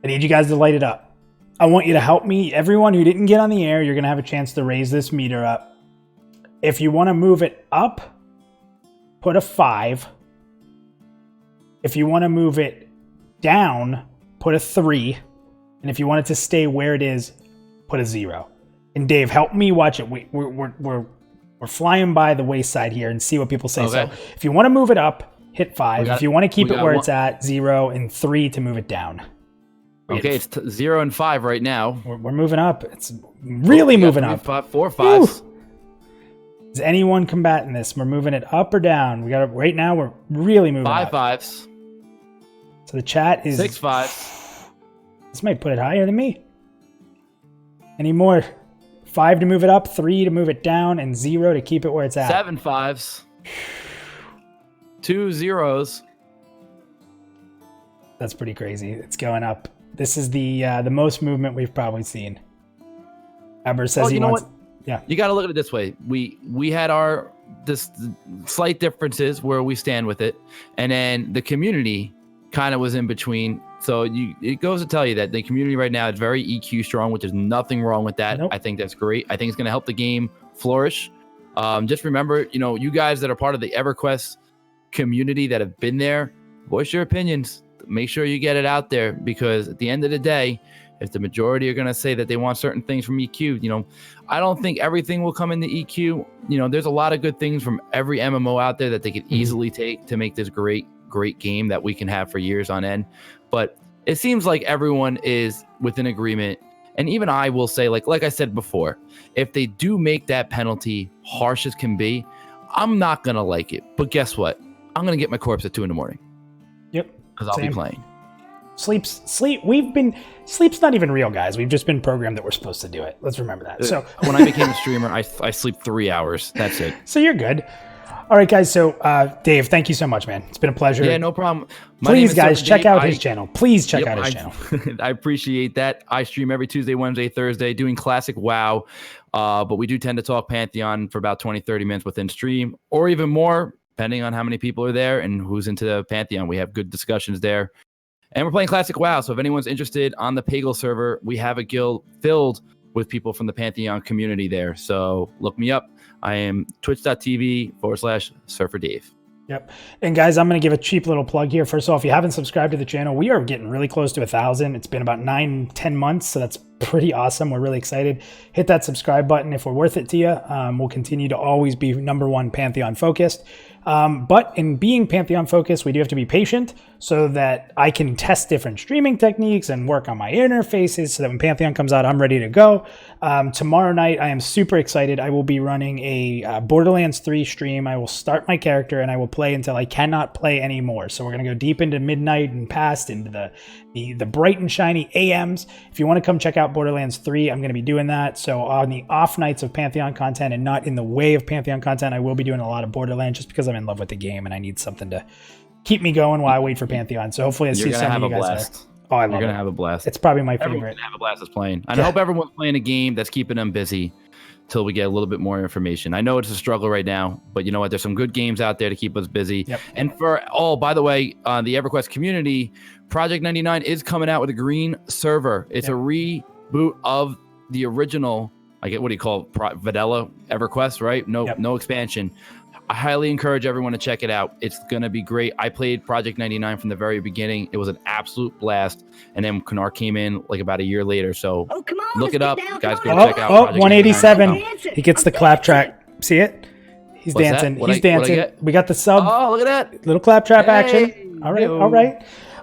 I need you guys to light it up. I want you to help me. Everyone who didn't get on the air, you're going to have a chance to raise this meter up. If you want to move it up, put a 5. If you want to move it down, put a 3. And if you want it to stay where it is, put a 0. And Dave, help me watch it. We're We're flying by the wayside here and see what people say. Okay. So if you want to move it up, hit 5. got- If you want to keep we it got where one- it's at, 0 and 3 to move it down. Okay, it's 0 and 5 right now. We're moving up. It's really We got moving 3, up. 5, 4, 5s. Is anyone combating this? We're moving it up or down. We got it right now. We're really moving 5 up. 5s. So the chat is 6 5s. This might put it higher than me. Any more? 5 to move it up, 3 to move it down, and 0 to keep it where it's at. 7 5s. 2 0s. That's pretty crazy. It's going up. This is the most movement we've probably seen. Eber says Well, he you know wants. what? Yeah. You got to look at it this way. We had our slight differences where we stand with it, and then the community kind of was in between. So it goes to tell you that the community right now is very EQ strong, which is nothing wrong with that. Nope. I think that's great. I think it's going to help the game flourish. Just remember, you guys that are part of the EverQuest community that have been there, voice your opinions. Make sure you get it out there, because at the end of the day, if the majority are going to say that they want certain things from EQ, I don't think everything will come into EQ. There's a lot of good things from every MMO out there that they could easily take to make this great game that we can have for years on end. But it seems like everyone is within agreement. And even I will say, like I said before, if they do make that penalty harsh as can be, I'm not going to like it. But guess what? I'm going to get my corpse at 2 a.m. Yep. Because I'll be playing. Sleep's not even real, guys. We've just been programmed that we're supposed to do it. Let's remember that. So when I became a streamer, I sleep 3 hours. That's it. So you're good. All right, guys. So Dave, thank you so much, man. It's been a pleasure. Yeah, no problem. My name Please, is guys, Severity. check out his channel. Please check out his channel. I appreciate that. I stream every Tuesday, Wednesday, Thursday, doing classic WoW. But we do tend to talk Pantheon for about 20, 30 minutes within stream, or even more, depending on how many people are there and who's into the Pantheon. We have good discussions there. And we're playing classic WoW. So if anyone's interested on the Pagel server, we have a guild filled with people from the Pantheon community there. So look me up. I am twitch.tv/SurferDave. Yep. And guys, I'm going to give a cheap little plug here. First of all, if you haven't subscribed to the channel, we are getting really close to 1,000. It's been about 9-10 months, so that's pretty awesome. We're really excited. Hit that subscribe button if we're worth it to you. We'll continue to always be #1 Pantheon focused. But in being Pantheon focused, we do have to be patient so that I can test different streaming techniques and work on my interfaces so that when Pantheon comes out, I'm ready to go. Tomorrow night, I am super excited. I will be running a Borderlands 3 stream. I will start my character and I will play until I cannot play anymore. So we're going to go deep into midnight and past into the bright and shiny AMs. If you want to come check out Borderlands 3, I'm going to be doing that. So on the off nights of Pantheon content and not in the way of Pantheon content, I will be doing a lot of Borderlands just because I'm in love with the game and I need something to keep me going while I wait for Pantheon. So hopefully I see some of you guys there. Oh, I love it. You're going to have a blast. It's probably my favorite. Everyone's going to have a blast that's playing. And I hope everyone's playing a game that's keeping them busy till we get a little bit more information. I know it's a struggle right now, but you know what? There's some good games out there to keep us busy. Yep. And by the way, the EverQuest community, Project 99 is coming out with a green server. It's a reboot of the original, what do you call it? Vanilla EverQuest, right? No expansion. I highly encourage everyone to check it out. It's going to be great. I played Project 99 from the very beginning. It was an absolute blast. And then Kanar came in about a year later. So look it up. Guys, go check out Project 187. 99. He gets the claptrap. See it? He's What's dancing. that? He's dancing. We got the sub. Oh, look at that. Little claptrap action. All right. yo. All right.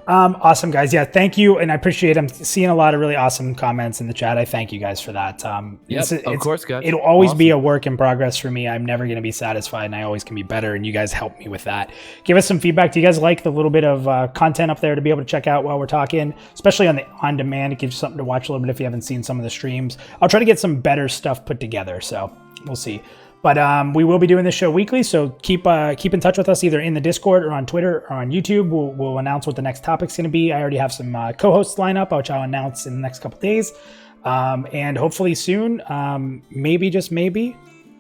Awesome, guys. Yeah, thank you. And I appreciate it. I'm seeing a lot of really awesome comments in the chat. I thank you guys for that. Of course, guys. It'll always be a work in progress for me. I'm never going to be satisfied, and I always can be better, and you guys help me with that. Give us some feedback. Do you guys like the little bit of content up there to be able to check out while we're talking, especially on the on-demand? It gives you something to watch a little bit if you haven't seen some of the streams. I'll try to get some better stuff put together, so we'll see. But we will be doing this show weekly, so keep in touch with us either in the Discord or on Twitter or on YouTube. We'll announce what the next topic's going to be. I already have some co-hosts lined up, which I'll announce in the next couple days. And hopefully soon, maybe, just maybe,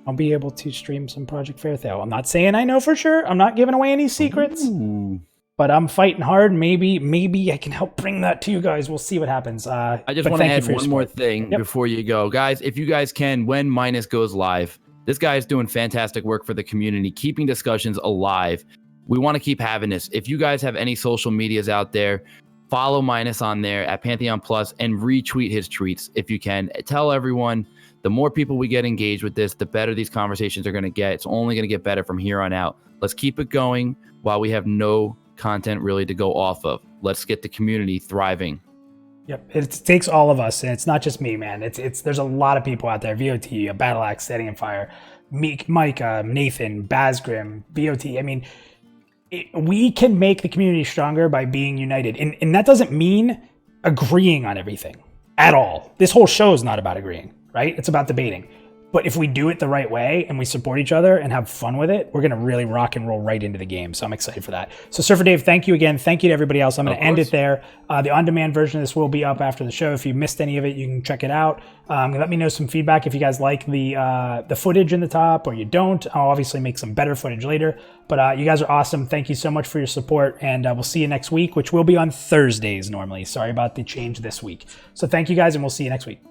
I'll be able to stream some Project Fairthale. I'm not saying I know for sure. I'm not giving away any secrets. Ooh. But I'm fighting hard. Maybe I can help bring that to you guys. We'll see what happens. I just want to add one more thing before you go. Guys, if you guys can, when Minus goes live, this guy is doing fantastic work for the community, keeping discussions alive. We want to keep having this. If you guys have any social medias out there, follow Minus on there at Pantheon Plus and retweet his tweets if you can. Tell everyone The more people we get engaged with this, the better these conversations are going to get. It's only going to get better from here on out. Let's keep it going while we have no content really to go off of. Let's get the community thriving. Yep, it takes all of us, and it's not just me, man. It's there's a lot of people out there. VOT, Battle Axe, Setting and Fire, Mike, Nathan, Bazgrim, BOT. I mean, we can make the community stronger by being united, and that doesn't mean agreeing on everything at all. This whole show is not about agreeing, right? It's about debating. But if we do it the right way and we support each other and have fun with it, we're going to really rock and roll right into the game. So I'm excited for that. So Surfer Dave, thank you again. Thank you to everybody else. I'm going to end it there. The on-demand version of this will be up after the show. If you missed any of it, you can check it out. Let me know some feedback if you guys like the footage in the top or you don't. I'll obviously make some better footage later. But you guys are awesome. Thank you so much for your support. And we'll see you next week, which will be on Thursdays normally. Sorry about the change this week. So thank you guys, and we'll see you next week.